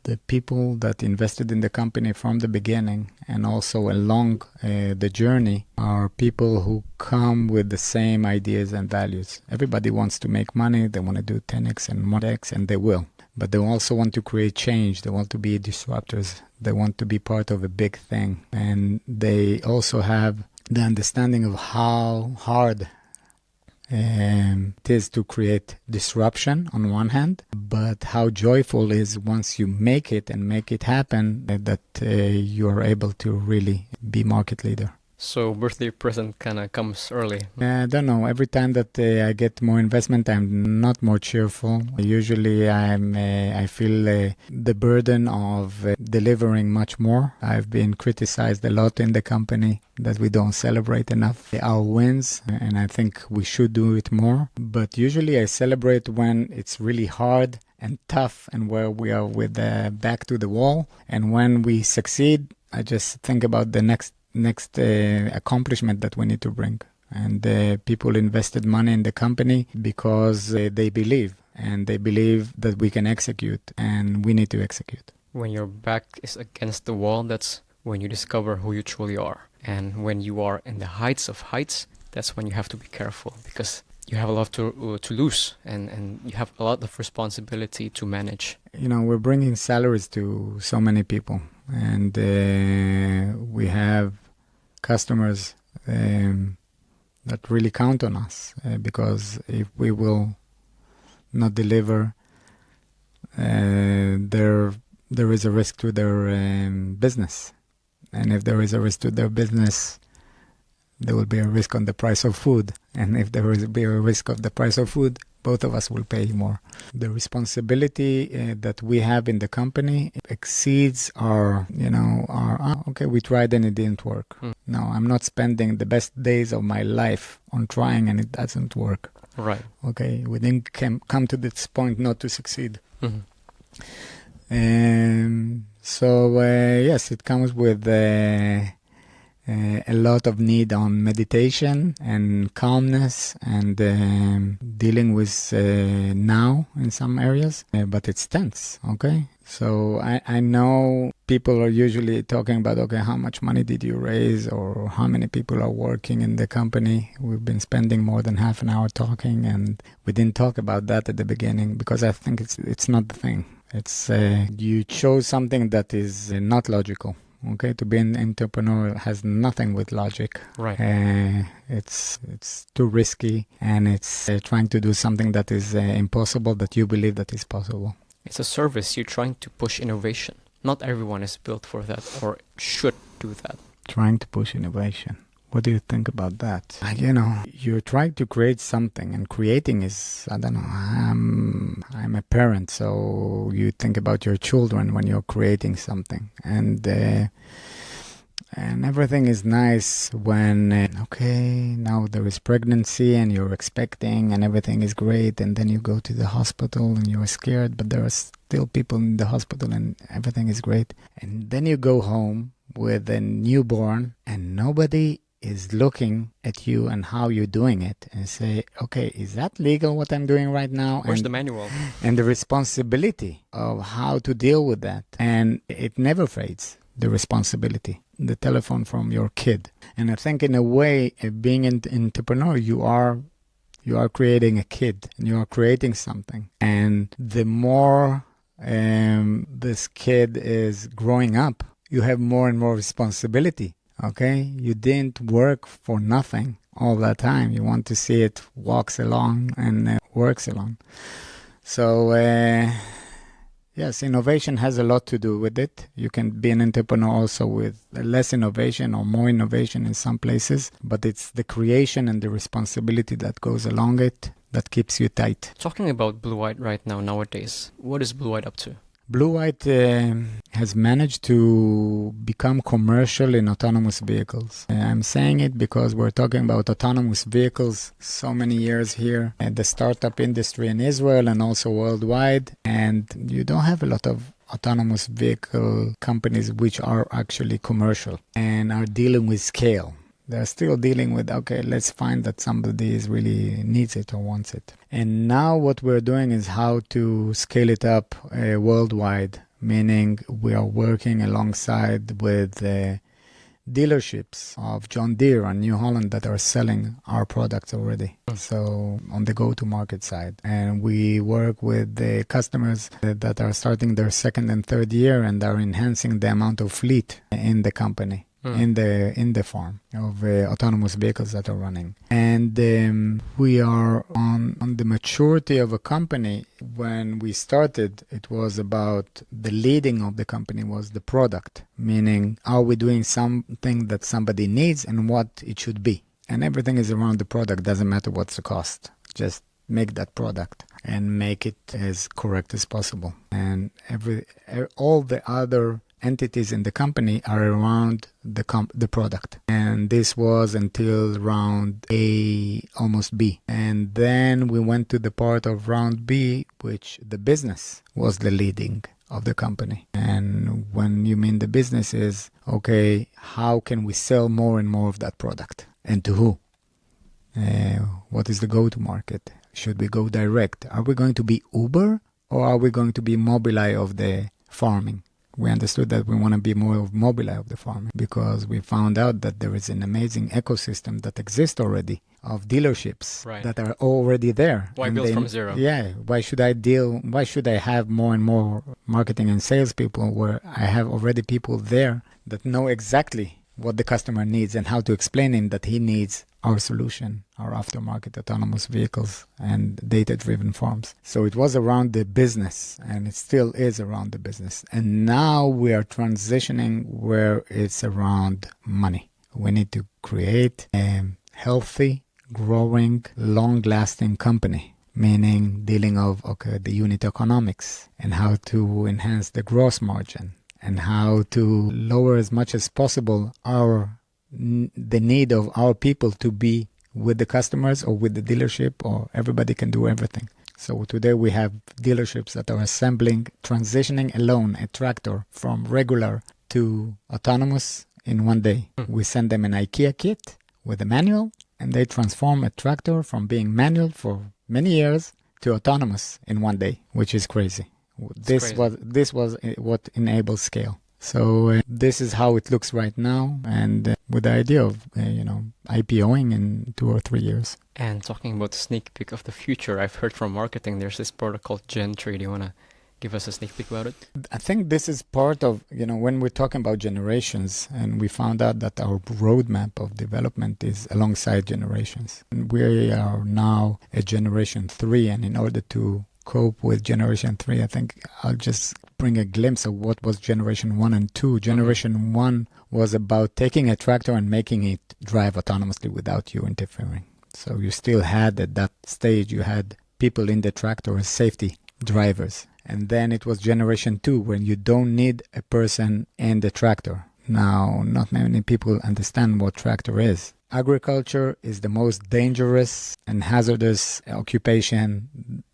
the people that invested in the company from the beginning and also along the journey are people who come with the same ideas and values. Everybody wants to make money. They want to do 10x and 1x, and they will. But they also want to create change. They want to be disruptors. They want to be part of a big thing. And they also have the understanding of how hard it is to create disruption on one hand, but how joyful is once you make it and make it happen, that you are able to really be market leader. So birthday present kind of comes early. I don't know. Every time that I get more investment, I'm not more cheerful. Usually I feel the burden of delivering much more. I've been criticized a lot in the company that we don't celebrate enough our wins, and I think we should do it more. But usually I celebrate when it's really hard and tough and where we are with the back to the wall. And when we succeed, I just think about the next accomplishment that we need to bring. And people invested money in the company because they believe, and they believe that we can execute, and we need to execute. When your back is against the wall, that's when you discover who you truly are. And when you are in the heights of heights, that's when you have to be careful, because you have a lot to lose, and you have a lot of responsibility to manage. We're bringing salaries to so many people, and we have customers that really count on us, because if we will not deliver, there is a risk to their business. And if there is a risk to their business, there will be a risk on the price of food. And if there will be a risk of the price of food, both of us will pay more. The responsibility that we have in the company exceeds our, okay, we tried and it didn't work. No, I'm not spending the best days of my life on trying and it doesn't work. Right. Okay, we didn't come to this point not to succeed. Mm-hmm. So, yes, it comes with a lot of need on meditation and calmness and dealing with now in some areas, but it's tense, okay? So I know people are usually talking about, okay, how much money did you raise, or how many people are working in the company? We've been spending more than half an hour talking, and we didn't talk about that at the beginning because I think it's not the thing. It's you chose something that is not logical. Okay, to be an entrepreneur has nothing with logic. Right. It's too risky, and it's trying to do something that is impossible, that you believe that is possible. It's a service. You're trying to push innovation. Not everyone is built for that or should do that. Trying to push innovation. What do you think about that? You're trying to create something, and creating is, I don't know, I'm a parent, so you think about your children when you're creating something. And And everything is nice when, okay, now there is pregnancy and you're expecting and everything is great. And then you go to the hospital and you're scared, but there are still people in the hospital and everything is great. And then you go home with a newborn and nobody is looking at you and how you're doing it and say, okay, is that legal what I'm doing right now? Where's the manual? And the responsibility of how to deal with that. And it never fades, the responsibility, the telephone from your kid. And I think in a way, being an entrepreneur, you are creating a kid and you are creating something. And the more this kid is growing up, you have more and more responsibility. Okay, you didn't work for nothing all that time. You want to see it walks along and works along. So, yes, innovation has a lot to do with it. You can be an entrepreneur also with less innovation or more innovation in some places, but it's the creation and the responsibility that goes along it that keeps you tight. Talking about Bluewhite right now, nowadays, what is Bluewhite up to? Bluewhite has managed to become commercial in autonomous vehicles. I'm saying it because we're talking about autonomous vehicles so many years here at the startup industry in Israel and also worldwide. And you don't have a lot of autonomous vehicle companies which are actually commercial and are dealing with scale. They're still dealing with, okay, let's find that somebody is really needs it or wants it. And now what we're doing is how to scale it up worldwide, meaning we are working alongside with dealerships of John Deere and New Holland that are selling our products already. So on the go-to-market side. And we work with the customers that are starting their second and third year and are enhancing the amount of fleet in the company. In the farm of autonomous vehicles that are running. And we are on the maturity of a company. When we started, it was about the leading of the company was the product, meaning are we doing something that somebody needs and what it should be. And everything is around the product, doesn't matter what's the cost. Just make that product and make it as correct as possible. And all the other entities in the company are around the product. And this was until round A, almost B. And then we went to the part of round B, which the business was the leading of the company. And when you mean the business is, okay, how can we sell more and more of that product? And to who? What is the go-to-market? Should we go direct? Are we going to be Uber or are we going to be Mobileye of the farming? We understood that we want to be more of Mobileye of the farming because we found out that there is an amazing ecosystem that exists already of dealerships that are already there. Why build from zero? Yeah. Why should I have more and more marketing and sales people where I have already people there that know exactly what the customer needs and how to explain him that he needs our solution, our aftermarket autonomous vehicles and data-driven farms. So it was around the business and it still is around the business. And now we are transitioning where it's around money. We need to create a healthy, growing, long-lasting company, meaning dealing of, okay, the unit economics and how to enhance the gross margin and how to lower as much as possible the need of our people to be with the customers or with the dealership, or everybody can do everything. So today we have dealerships that are assembling, transitioning alone a tractor from regular to autonomous in one day. We send them an IKEA kit with a manual and they transform a tractor from being manual for many years to autonomous in one day, which is crazy. This was what enables scale. So this is how it looks right now, and with the idea of IPOing in 2 or 3 years. And talking about the sneak peek of the future, I've heard from marketing there's this product called Gen 3. Do you want to give us a sneak peek about it? I think this is part of, when we're talking about generations, and we found out that our roadmap of development is alongside generations. And we are now at generation 3, and in order to cope with generation 3, I think I'll just bring a glimpse of what was generation 1 and 2. Generation 1 was about taking a tractor and making it drive autonomously without you interfering. So you still had, at that stage, you had people in the tractor as safety drivers. And then it was generation 2 when you don't need a person in the tractor. Now, not many people understand what tractor is. Agriculture is the most dangerous and hazardous occupation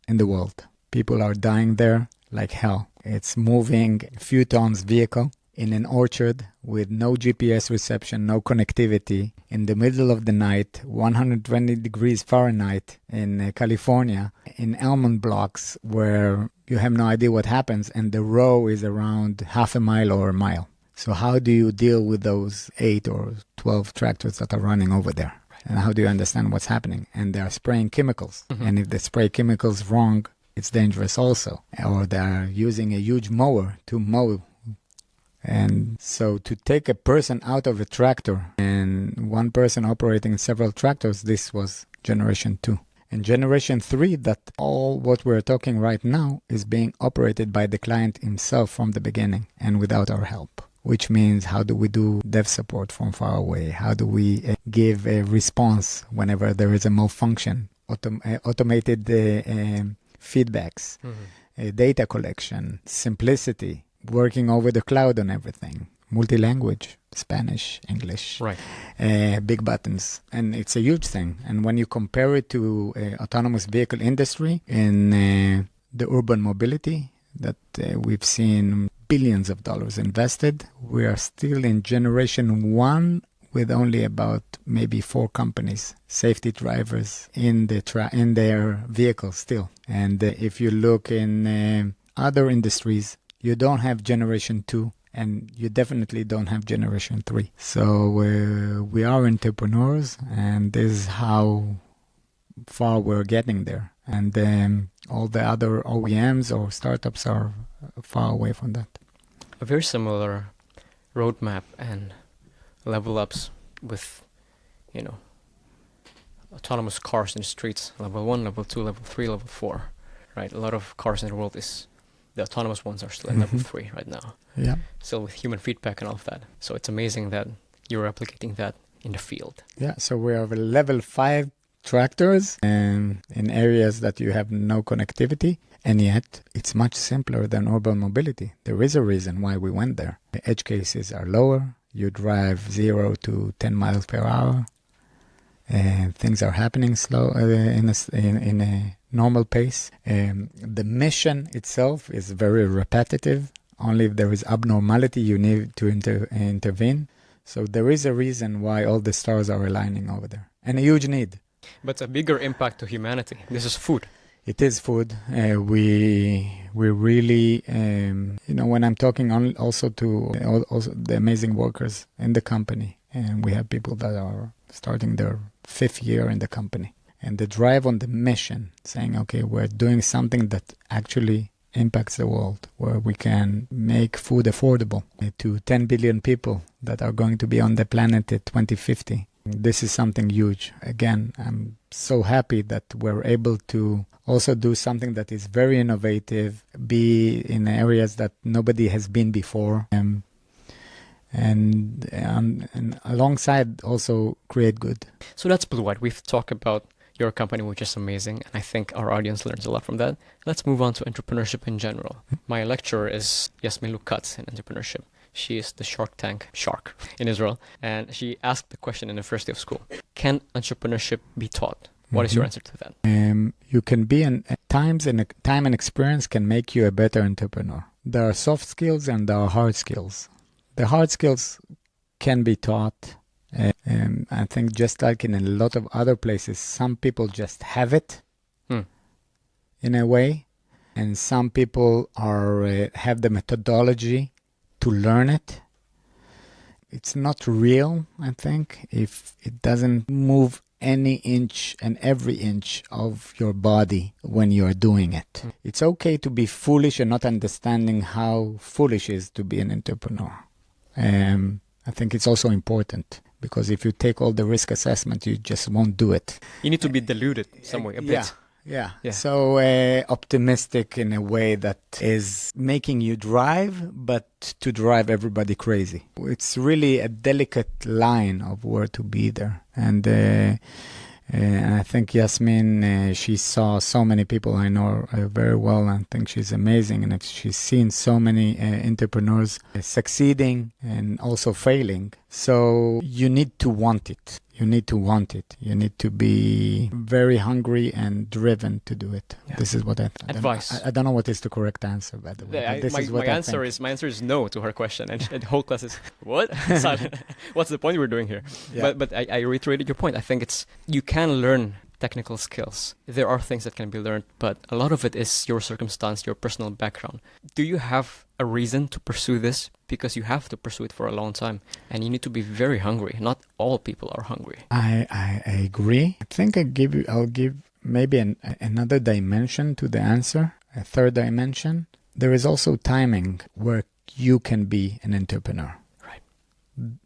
in the world. People are dying there like hell. It's moving a few tons vehicle in an orchard with no GPS reception, no connectivity, in the middle of the night, 120 degrees Fahrenheit in California, in almond blocks where you have no idea what happens, and the row is around half a mile or a mile. So how do you deal with those 8 or 12 tractors that are running over there? And how do you understand what's happening? And they are spraying chemicals. Mm-hmm. And if they spray chemicals wrong, it's dangerous also. Or they are using a huge mower to mow. And so to take a person out of a tractor and one person operating several tractors, this was generation 2. And generation 3, that all what we're talking right now is being operated by the client himself from the beginning and without our help. Which means, how do we do dev support from far away? How do we give a response whenever there is a malfunction? Automated feedbacks, data collection, simplicity, working over the cloud on everything, multi-language, Spanish, English, right? Big buttons, and it's a huge thing. And when you compare it to autonomous vehicle industry in the urban mobility that we've seen billions of dollars invested, we are still in generation 1 with only about maybe 4 companies, safety drivers in their vehicles still. And if you look in other industries, you don't have generation 2, and you definitely don't have generation 3. So we are entrepreneurs, and this is how far we're getting there. And all the other OEMs or startups are far away from that. A very similar roadmap and level ups with, autonomous cars in the streets, level 1, level 2, level 3, level 4, right? A lot of cars in the world the autonomous ones are still at level 3 right now. Yeah. Still with human feedback and all of that. So it's amazing that you're replicating that in the field. Yeah, so we have a level 5 tractors and in areas that you have no connectivity, and yet it's much simpler than urban mobility. There is a reason why we went there. The edge cases are lower. You drive 0 to 10 miles per hour, and things are happening slow in a normal pace. The mission itself is very repetitive. Only if there is abnormality you need to intervene. So there is a reason why all the stars are aligning over there, and a huge need. But a bigger impact to humanity. This is food. It is food. We really, when I'm talking also to also the amazing workers in the company, and we have people that are starting their 5th year in the company, and the drive on the mission, saying, okay, we're doing something that actually impacts the world, where we can make food affordable to 10 billion people that are going to be on the planet at 2050. This is something huge. Again, I'm so happy that we're able to also do something that is very innovative, be in areas that nobody has been before, and alongside also create good. So that's Bluewhite. We've talked about your company, which is amazing, and I think our audience learns a lot from that. Let's move on to entrepreneurship in general. My lecturer is Yasmin Lukat in entrepreneurship. She is the Shark in Israel, and she asked the question in the first day of school: can entrepreneurship be taught? What is your answer to that? You can be time and experience can make you a better entrepreneur. There are soft skills and there are hard skills. The hard skills can be taught. I think just like in a lot of other places, some people just have it in a way, and some people have the methodology to learn it. It's not real, I think, if it doesn't move any inch and every inch of your body when you are doing it. It's okay to be foolish and not understanding how foolish it is to be an entrepreneur. I think it's also important, because if you take all the risk assessment, you just won't do it. You need to be deluded some way, a bit. Yeah. So optimistic in a way that is making you drive, but to drive everybody crazy. It's really a delicate line of where to be there. And And I think Yasmin, she saw so many people. I know her very well. I think she's amazing. And she's seen so many entrepreneurs succeeding and also failing. So you need to want it. You need to want it. You need to be very hungry and driven to do it. Yeah. This is what advice. I don't know what is the correct answer, by the way. My answer is no to her question, and the whole class is what? What's the point we're doing here? Yeah. But I reiterated your point. I think you can learn technical skills. There are things that can be learned, but a lot of it is your circumstance, your personal background. Do you have a reason to pursue this? Because you have to pursue it for a long time, and you need to be very hungry. Not all people are hungry. I agree. I think I'll give maybe another dimension to the answer, a third dimension. There is also timing where you can be an entrepreneur.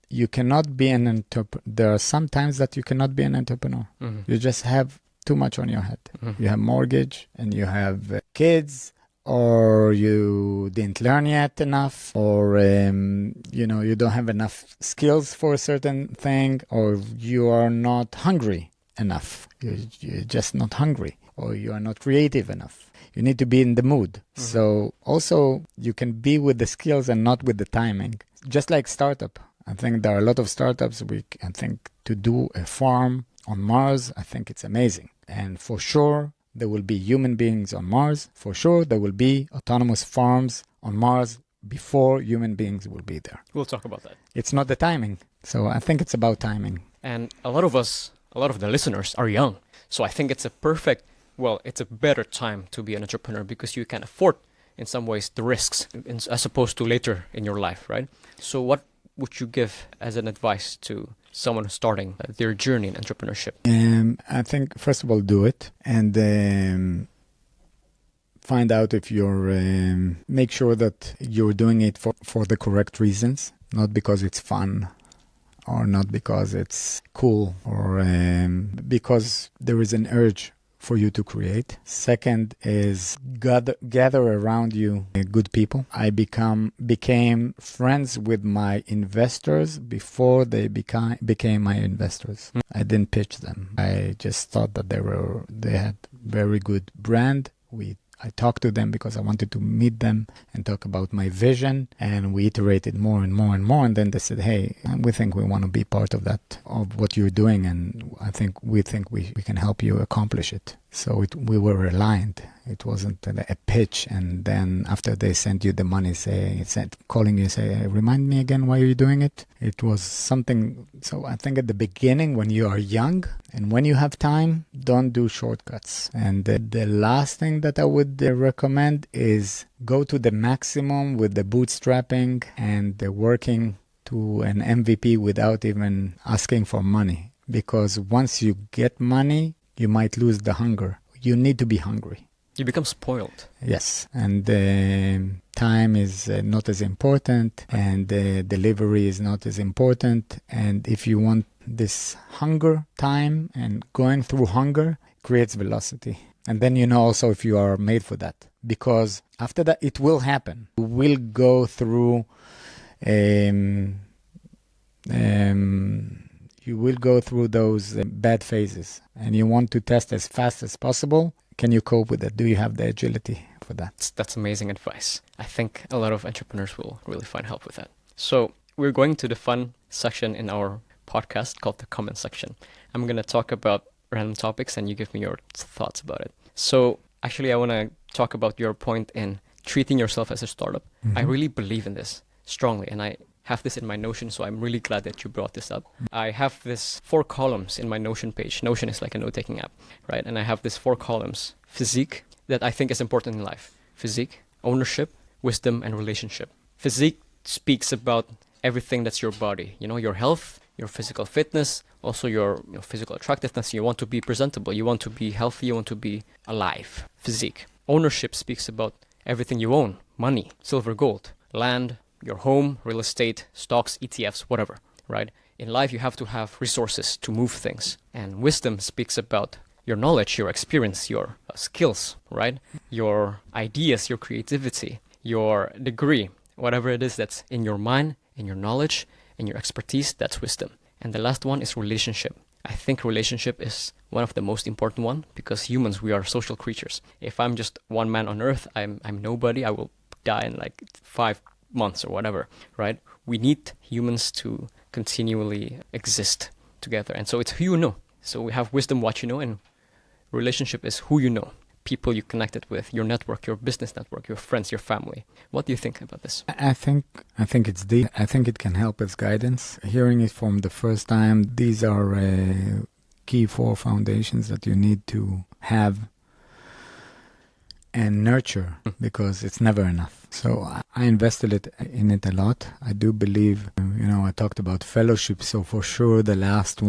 You cannot be an entrepreneur. There are some times that you cannot be an entrepreneur. Mm-hmm. You just have too much on your head. Mm-hmm. You have mortgage and you have kids, or you didn't learn yet enough, or you don't have enough skills for a certain thing, or you are not hungry enough. You're just not hungry, or you are not creative enough. You need to be in the mood. Mm-hmm. So also you can be with the skills and not with the timing. Just like startup. I think there are a lot of startups. I think to do a farm on Mars, I think it's amazing. And for sure, there will be human beings on Mars. For sure, there will be autonomous farms on Mars before human beings will be there. We'll talk about that. It's not the timing. So I think it's about timing. And a lot of the listeners are young. So I think it's a better time to be an entrepreneur because you can afford, in some ways, the risks as opposed to later in your life, right? So what would you give as an advice to someone starting their journey in entrepreneurship? I think, first of all, do it and find out if make sure that you're doing it for the correct reasons, not because it's fun or not because it's cool or because there is an urge for you to create. Second is gather around you good people. I became friends with my investors before they became my investors. I didn't pitch them. I just thought that they had very good brand. I talked to them because I wanted to meet them and talk about my vision, and we iterated more and more and more, and then they said, hey, we think we want to be part of what you're doing, and we think we can help you accomplish it. So we were aligned. It wasn't a pitch, and then after they sent you the money, calling you, say, remind me again why you're doing it. It was something. So I think at the beginning, when you are young and when you have time, don't do shortcuts. And the last thing that I would recommend is go to the maximum with the bootstrapping and the working to an MVP without even asking for money. Because once you get money, you might lose the hunger. You need to be hungry. You become spoiled. Yes, and time is not as important, and delivery is not as important. And if you want this hunger time and going through hunger creates velocity. And then you know also if you are made for that. Because after that, it will happen. You will go through those bad phases, and you want to test as fast as possible. Can you cope with that? Do you have the agility for that? That's amazing advice. I think a lot of entrepreneurs will really find help with that. So we're going to the fun section in our podcast called the comment section. I'm going to talk about random topics and you give me your thoughts about it. So actually, I want to talk about your point in treating yourself as a startup. Mm-hmm. I really believe in this strongly, and I have this in my Notion, so I'm really glad that you brought this up. I have this 4 columns in my Notion page. Notion is like a note-taking app, right? And I have this 4 columns. Physique, that I think is important in life. Physique, ownership, wisdom, and relationship. Physique speaks about everything that's your body. You know, your health, your physical fitness, also your physical attractiveness. You want to be presentable. You want to be healthy. You want to be alive. Physique. Ownership speaks about everything you own. Money, silver, gold, land, your home, real estate, stocks, ETFs, whatever, right? In life, you have to have resources to move things. And wisdom speaks about your knowledge, your experience, your skills, right? Your ideas, your creativity, your degree, whatever it is that's in your mind, in your knowledge, in your expertise, that's wisdom. And the last one is relationship. I think relationship is one of the most important one, because humans, we are social creatures. If I'm just one man on earth, I'm nobody. I will die in like 5 months or whatever, right? We need humans to continually exist together. And so it's who you know. So we have wisdom, what you know, and relationship is who you know. People you connected with, your network, your business network, your friends, your family. What do you think about this? I think it's deep. I think it can help as guidance. Hearing it from the first time, these are key 4 foundations that you need to have and nurture, because it's never enough. So I invested in it a lot. I do believe, I talked about fellowship. So for sure, the last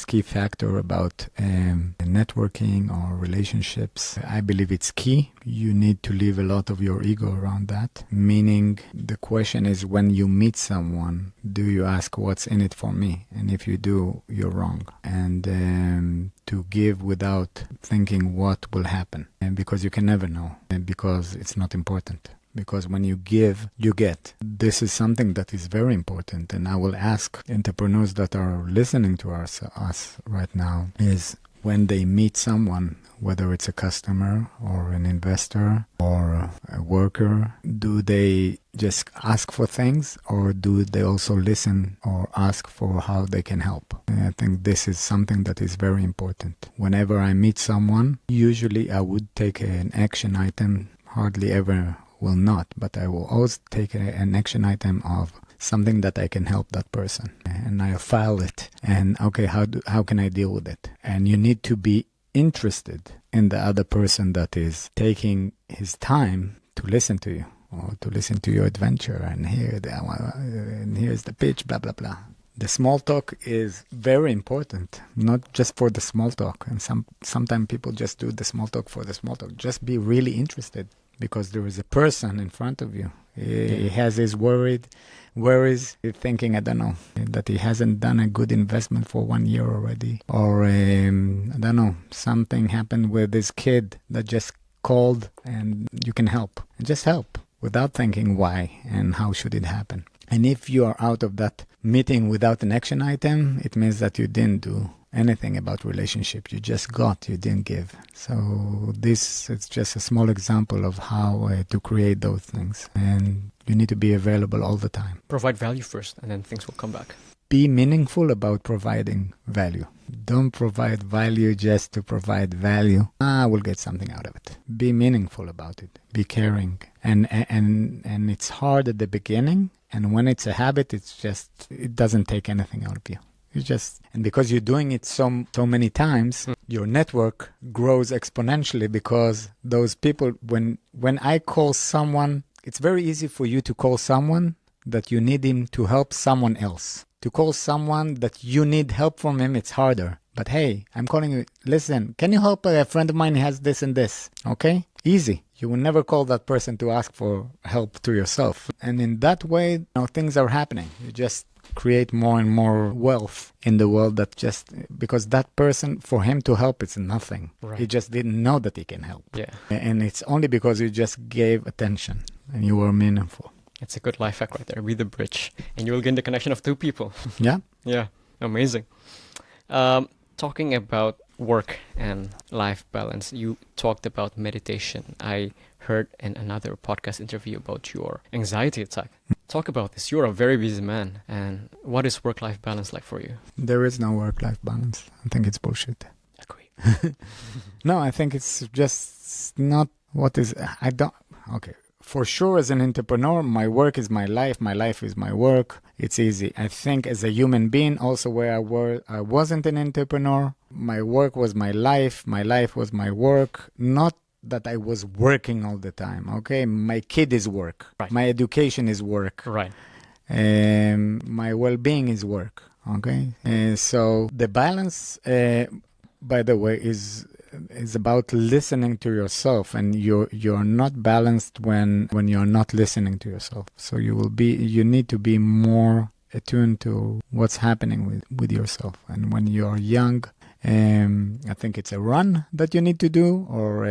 key factor about networking or relationships, I believe it's key. You need to leave a lot of your ego around that. Meaning, the question is, when you meet someone, do you ask what's in it for me? And if you do, you're wrong. And to give without thinking what will happen. And because you can never know. And because it's not important. Because when you give, you get. This is something that is very important. And I will ask entrepreneurs that are listening to us right now, is when they meet someone, whether it's a customer or an investor or a worker, do they just ask for things, or do they also listen or ask for how they can help? And I think this is something that is very important. Whenever I meet someone, usually I would take an action item, hardly ever will not, but I will always take an action item of something that I can help that person, and I'll file it. And okay, how can I deal with it? And you need to be interested in the other person that is taking his time to listen to you, or to listen to your adventure, and here's the pitch, blah blah blah. The small talk is very important, not just for the small talk. And sometimes people just do the small talk for the small talk. Just be really interested, because there is a person in front of you. He has his worries, thinking, I don't know, that he hasn't done a good investment for 1 year already. Or, I don't know, something happened with his kid that just called, and you can help. Just help without thinking why and how should it happen. And if you are out of that meeting without an action item, it means that you didn't do anything about relationship. You just got, you didn't give. So this is just a small example of how to create those things. And you need to be available all the time. Provide value first, and then things will come back. Be meaningful about providing value. Don't provide value just to provide value. We'll get something out of it. Be meaningful about it. Be caring. And it's hard at the beginning. And when it's a habit, it doesn't take anything out of you. And because you're doing it so many times, your network grows exponentially, because those people, when I call someone, it's very easy for you to call someone that you need him to help someone else. To call someone that you need help from him, it's harder. But hey, I'm calling you, listen, can you help? A friend of mine has this and this. Okay? Easy. You will never call that person to ask for help to yourself. And in that way, things are happening. You just create more and more wealth in the world, because that person, for him to help, it's nothing. Right. He just didn't know that he can help. Yeah. And it's only because you just gave attention and you were meaningful. It's a good life hack right there. Be the bridge, and you will gain the connection of 2 people. Yeah. Yeah. Amazing. Talking about work and life balance, you talked about meditation. I heard in another podcast interview about your anxiety attack. Talk about this. You're a very busy man. And what is work-life balance like for you? There is no work-life balance. I think it's bullshit. Agree. No, I think it's just not what is... Okay. For sure, as an entrepreneur, my work is my life is my work. It's easy. I think as a human being, also where I wasn't an entrepreneur, my work was my life was my work. Not that I was working all the time, okay? My kid is work. Right. My education is work. Right. My well-being is work, okay? So the balance, by the way, is about listening to yourself, and you're not balanced when you're not listening to yourself. So you need to be more attuned to what's happening with yourself. And when you're young, I think it's a run that you need to do, or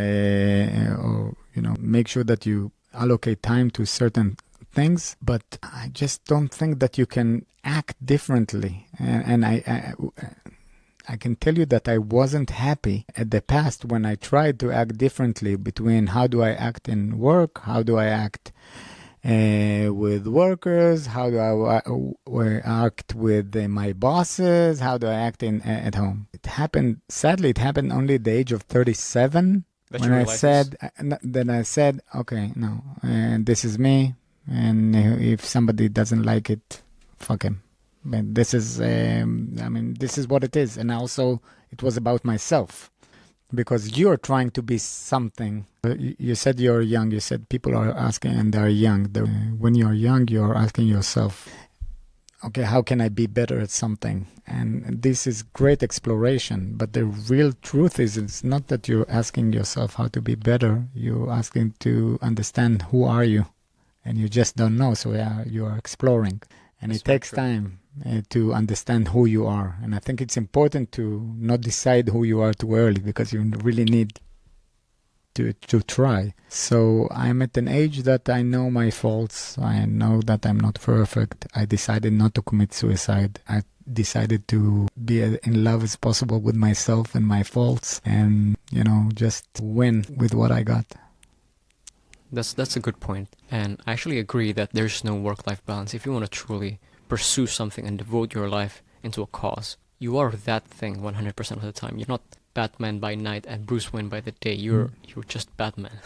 make sure that you allocate time to certain things. But I just don't think that you can act differently. And I can tell you that I wasn't happy at the past when I tried to act differently between how do I act in work, how do I act with workers, how do I act with my bosses, how do I act at home. It happened, sadly, it happened only at the age of 37 when I said, okay, no, this is me, and if somebody doesn't like it, fuck him. But this is, this is what it is. And also, it was about myself. Because you're trying to be something. You said you're young. You said people are asking and they're young. When you're young, you're asking yourself, okay, how can I be better at something? And this is great exploration. But the real truth is it's not that you're asking yourself how to be better. You're asking to understand who are you. And you just don't know. So you are exploring. And it takes time to understand who you are. And I think it's important to not decide who you are too early because you really need to try. So I'm at an age that I know my faults. I know that I'm not perfect. I decided not to commit suicide. I decided to be in love as possible with myself and my faults and, just win with what I got. That's a good point. And I actually agree that there's no work-life balance. If you want to truly pursue something and devote your life into a cause, you are that thing 100% of the time. You're not Batman by night and Bruce Wayne by the day. You're just Batman.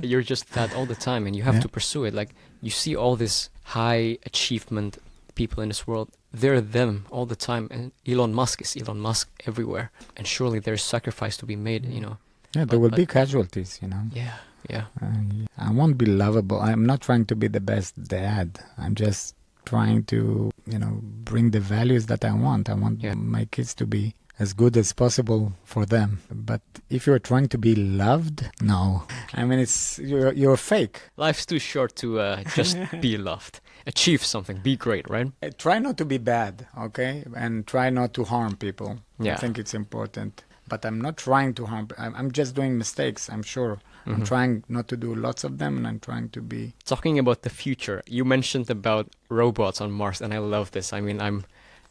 You're just that all the time, and you have to pursue it. Like, you see all this high achievement people in this world, they're them all the time. And Elon Musk is Elon Musk everywhere. And surely there's sacrifice to be made, Yeah, there will be casualties, Yeah. I won't be lovable. I'm not trying to be the best dad. I'm just trying to, bring the values that I want. I want my kids to be as good as possible for them. But if you're trying to be loved, no. I mean, you're fake. Life's too short to just be loved. Achieve something. Be great, right? Try not to be bad, okay? And try not to harm people. Yeah. I think it's important. But I'm not trying to harm. I'm just doing mistakes, I'm sure. Mm-hmm. I'm trying not to do lots of them, and I'm trying to be... Talking about the future, you mentioned about robots on Mars, and I love this. I mean, I'm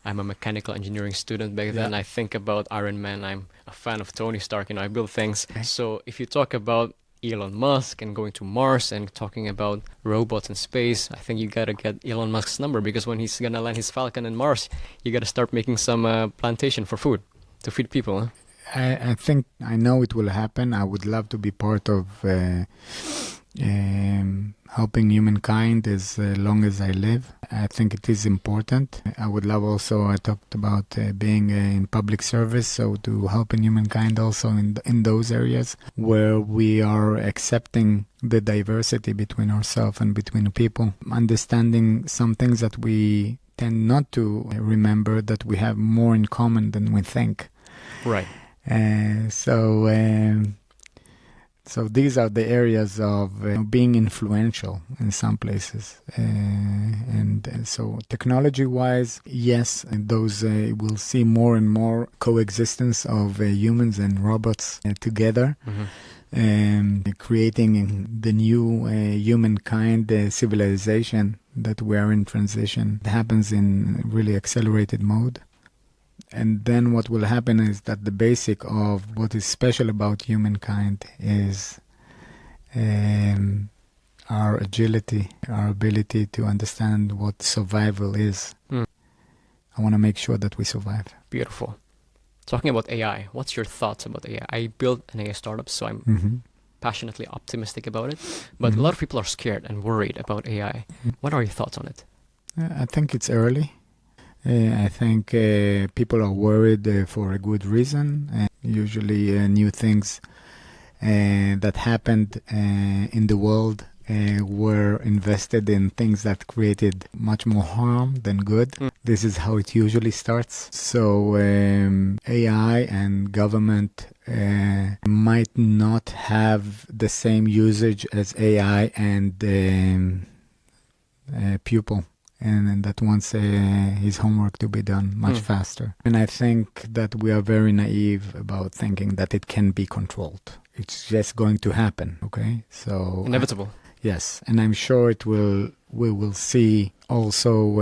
a mechanical engineering student back then. I think about Iron Man. I'm a fan of Tony Stark, I build things. Okay. So if you talk about Elon Musk and going to Mars and talking about robots in space, I think you gotta get Elon Musk's number, because when he's gonna land his Falcon in Mars, you gotta start making some plantation for food, to feed people, huh? I think I know it will happen. I would love to be part of helping humankind as long as I live. I think it is important. I would love also, I talked about being in public service, so to help in humankind also in those areas where we are accepting the diversity between ourselves and between people, understanding some things that we tend not to remember, that we have more in common than we think. Right. So these are the areas of being influential in some places. So technology-wise, yes, those we'll see more and more coexistence of humans and robots together, creating the new humankind civilization that we are in transition. It happens in really accelerated mode. And then what will happen is that the basic of what is special about humankind is our agility, our ability to understand what survival is. I want to make sure that we survive. Beautiful. Talking about AI, what's your thoughts about AI? I built an AI startup, so I'm passionately optimistic about it. But a lot of people are scared and worried about AI. What are your thoughts on it? I think it's early. I think people are worried for a good reason. Usually new things that happened in the world were invested in things that created much more harm than good. This is how it usually starts. So AI and government might not have the same usage as AI and pupil. And that wants his homework to be done much faster. And I think that we are very naive about thinking that it can be controlled. It's just going to happen, okay? So inevitable. Yes, and I'm sure it will we will see also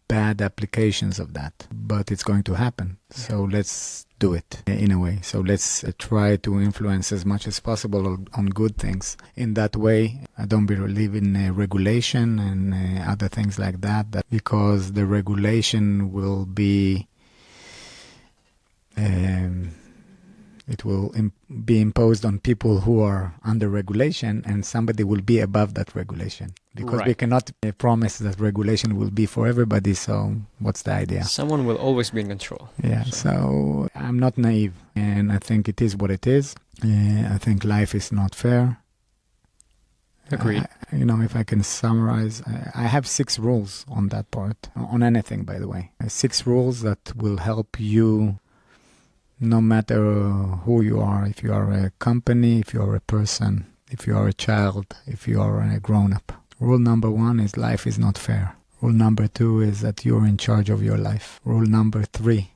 bad applications of that. But it's going to happen. So let's do it in a way. So let's try to influence as much as possible on good things. In that way, I don't believe in regulation and other things like that, because the regulation will be it will be imposed on people who are under regulation, and somebody will be above that regulation. Because we cannot promise that regulation will be for everybody, so what's the idea? Someone will always be in control. Yeah, so I'm not naive, and I think it is what it is. I think life is not fair. Agreed. If I can summarize, I have 6 rules on that part, on anything, by the way. 6 rules that will help you no matter who you are, if you are a company, if you are a person, if you are a child, if you are a grown-up. Rule number 1 is life is not fair. Rule number 2 is that you're in charge of your life. Rule number 3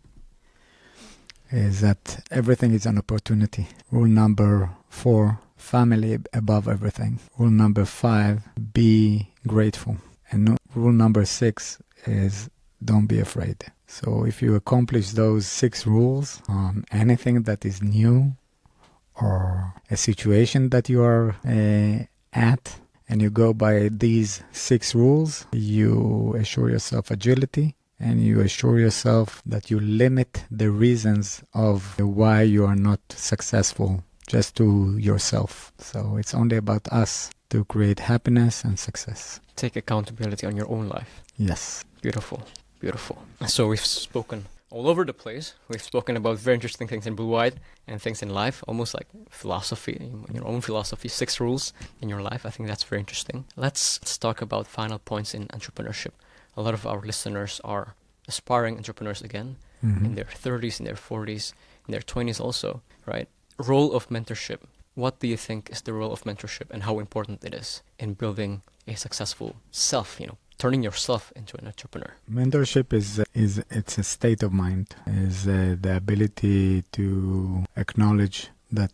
is that everything is an opportunity. Rule number 4, family above everything. Rule number 5, be grateful. And rule number 6 is don't be afraid. So if you accomplish those 6 rules on anything that is new or a situation that you are at, and you go by these 6 rules, you assure yourself agility, and you assure yourself that you limit the reasons of why you are not successful just to yourself. So it's only about us to create happiness and success. Take accountability on your own life. Yes. Beautiful. Beautiful. So we've spoken all over the place. We've spoken about very interesting things in Bluewhite and things in life, almost like philosophy, your own philosophy, 6 rules in your life. I think that's very interesting. Let's talk about final points in entrepreneurship. A lot of our listeners are aspiring entrepreneurs again, in their 30s, in their 40s, in their 20s also, right? Role of mentorship. What do you think is the role of mentorship and how important it is in building a successful self, turning yourself into an entrepreneur? Mentorship is it's a state of mind, is the ability to acknowledge that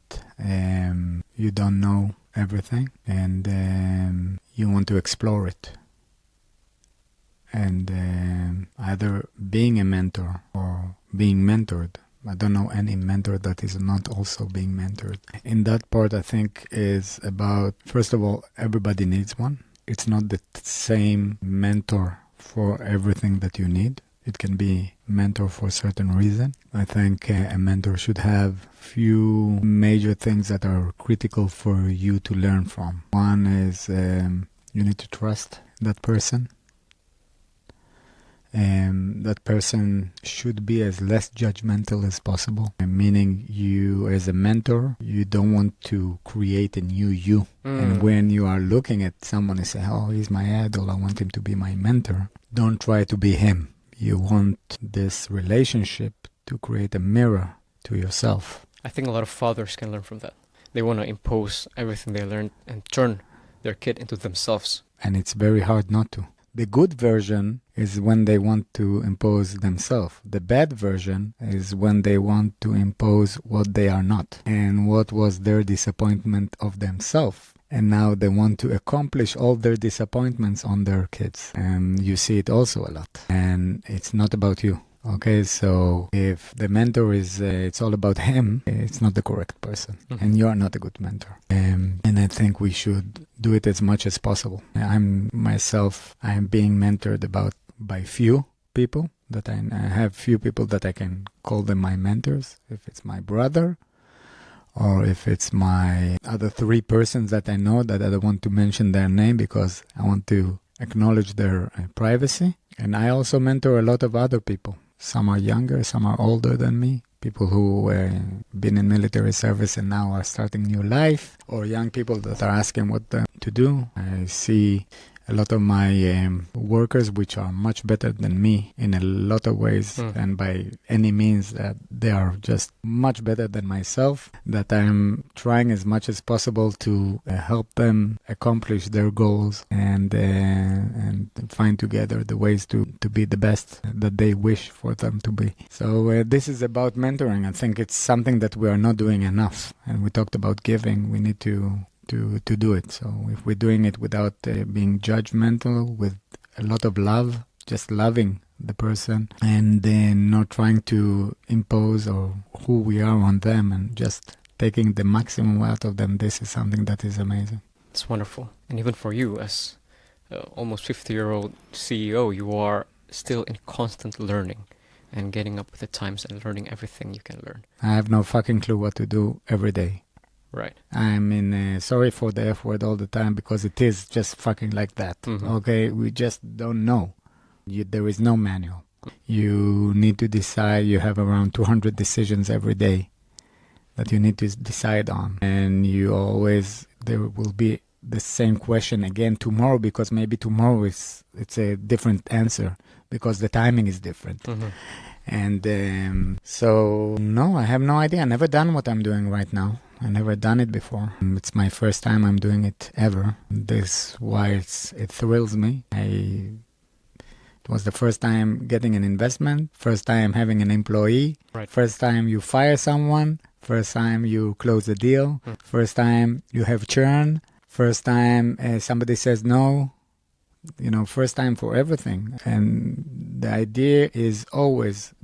you don't know everything and you want to explore it. And either being a mentor or being mentored. I don't know any mentor that is not also being mentored. In that part, I think is about, first of all, everybody needs one. It's not the same mentor for everything that you need. It can be mentor for a certain reason. I think a mentor should have few major things that are critical for you to learn from. One is you need to trust that person. That person should be as less judgmental as possible. Meaning you, as a mentor, you don't want to create a new you. And when you are looking at someone and say, oh, he's my idol, I want him to be my mentor, don't try to be him. You want this relationship to create a mirror to yourself. I think a lot of fathers can learn from that. They want to impose everything they learned and turn their kid into themselves. And it's very hard not to. The good version is when they want to impose themselves. The bad version is when they want to impose what they are not and what was their disappointment of themselves. And now they want to accomplish all their disappointments on their kids. And you see it also a lot. And it's not about you. Okay, so if the mentor is, it's all about him, it's not the correct person. And you are not a good mentor. And I think we should do it as much as possible. I am being mentored by few people that I have few people that I can call them my mentors. If it's my brother, or if it's my other 3 persons that I know that I don't want to mention their name because I want to acknowledge their privacy. And I also mentor a lot of other people. Some are younger, some are older than me. People who been in military service and now are starting new life, or young people that are asking what to do. I see a lot of my workers which are much better than me in a lot of ways, and by any means that they are just much better than myself, that I'm trying as much as possible to help them accomplish their goals and find together the ways to be the best that they wish for them to be. So this is about mentoring. I think it's something that we are not doing enough. And we talked about giving. We need to to do it. So if we're doing it without being judgmental, with a lot of love, just loving the person, and then not trying to impose or who we are on them, and just taking the maximum out of them, this is something that is amazing. It's wonderful. And even for you, as almost 50-year-old CEO, you are still in constant learning and getting up with the times and learning everything you can learn. I have no fucking clue what to do every day. Right. I mean, sorry for the F word all the time, because it is just fucking like that. Mm-hmm. Okay, we just don't know. There is no manual. You need to decide. You have around 200 decisions every day that you need to decide on. And there will be the same question again tomorrow, because maybe tomorrow it's a different answer, because the timing is different. Mm-hmm. And so, no, I have no idea. I never done what I'm doing right now. I never done it before. It's my first time I'm doing it ever. This why it thrills me. It was the first time getting an investment, first time having an employee, right. First time you fire someone, first time you close a deal, first time you have churn, first time somebody says no. First time for everything. And the idea is always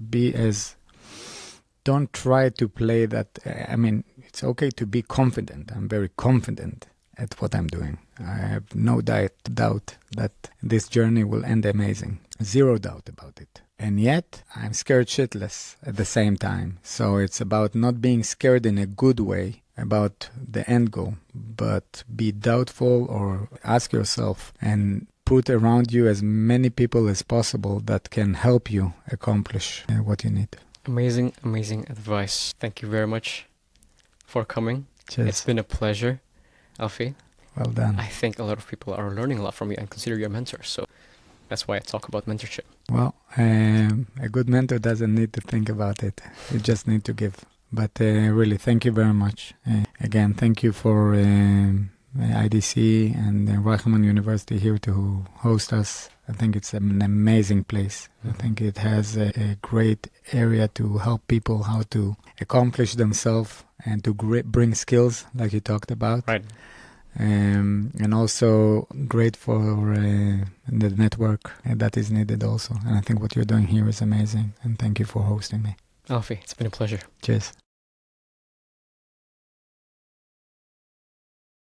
don't try to play that. It's okay to be confident. I'm very confident at what I'm doing. I have no doubt that this journey will end amazing. Zero doubt about it. And yet, I'm scared shitless at the same time. So it's about not being scared in a good way about the end goal, but be doubtful, or ask yourself and put around you as many people as possible that can help you accomplish what you need. Amazing, amazing advice. Thank you very much for coming. Cheers. It's been a pleasure, Alfi. Well done. I think a lot of people are learning a lot from you and consider you a mentor. So that's why I talk about mentorship. Well, a good mentor doesn't need to think about it. You just need to give. But really, thank you very much. Again, thank you for IDC and Reichman University here to host us. I think it's an amazing place. I think it has a great area to help people how to accomplish themselves and to bring skills like you talked about. Right. And also great for the network that is needed also. And I think what you're doing here is amazing. And thank you for hosting me. Alfi, it's been a pleasure. Cheers.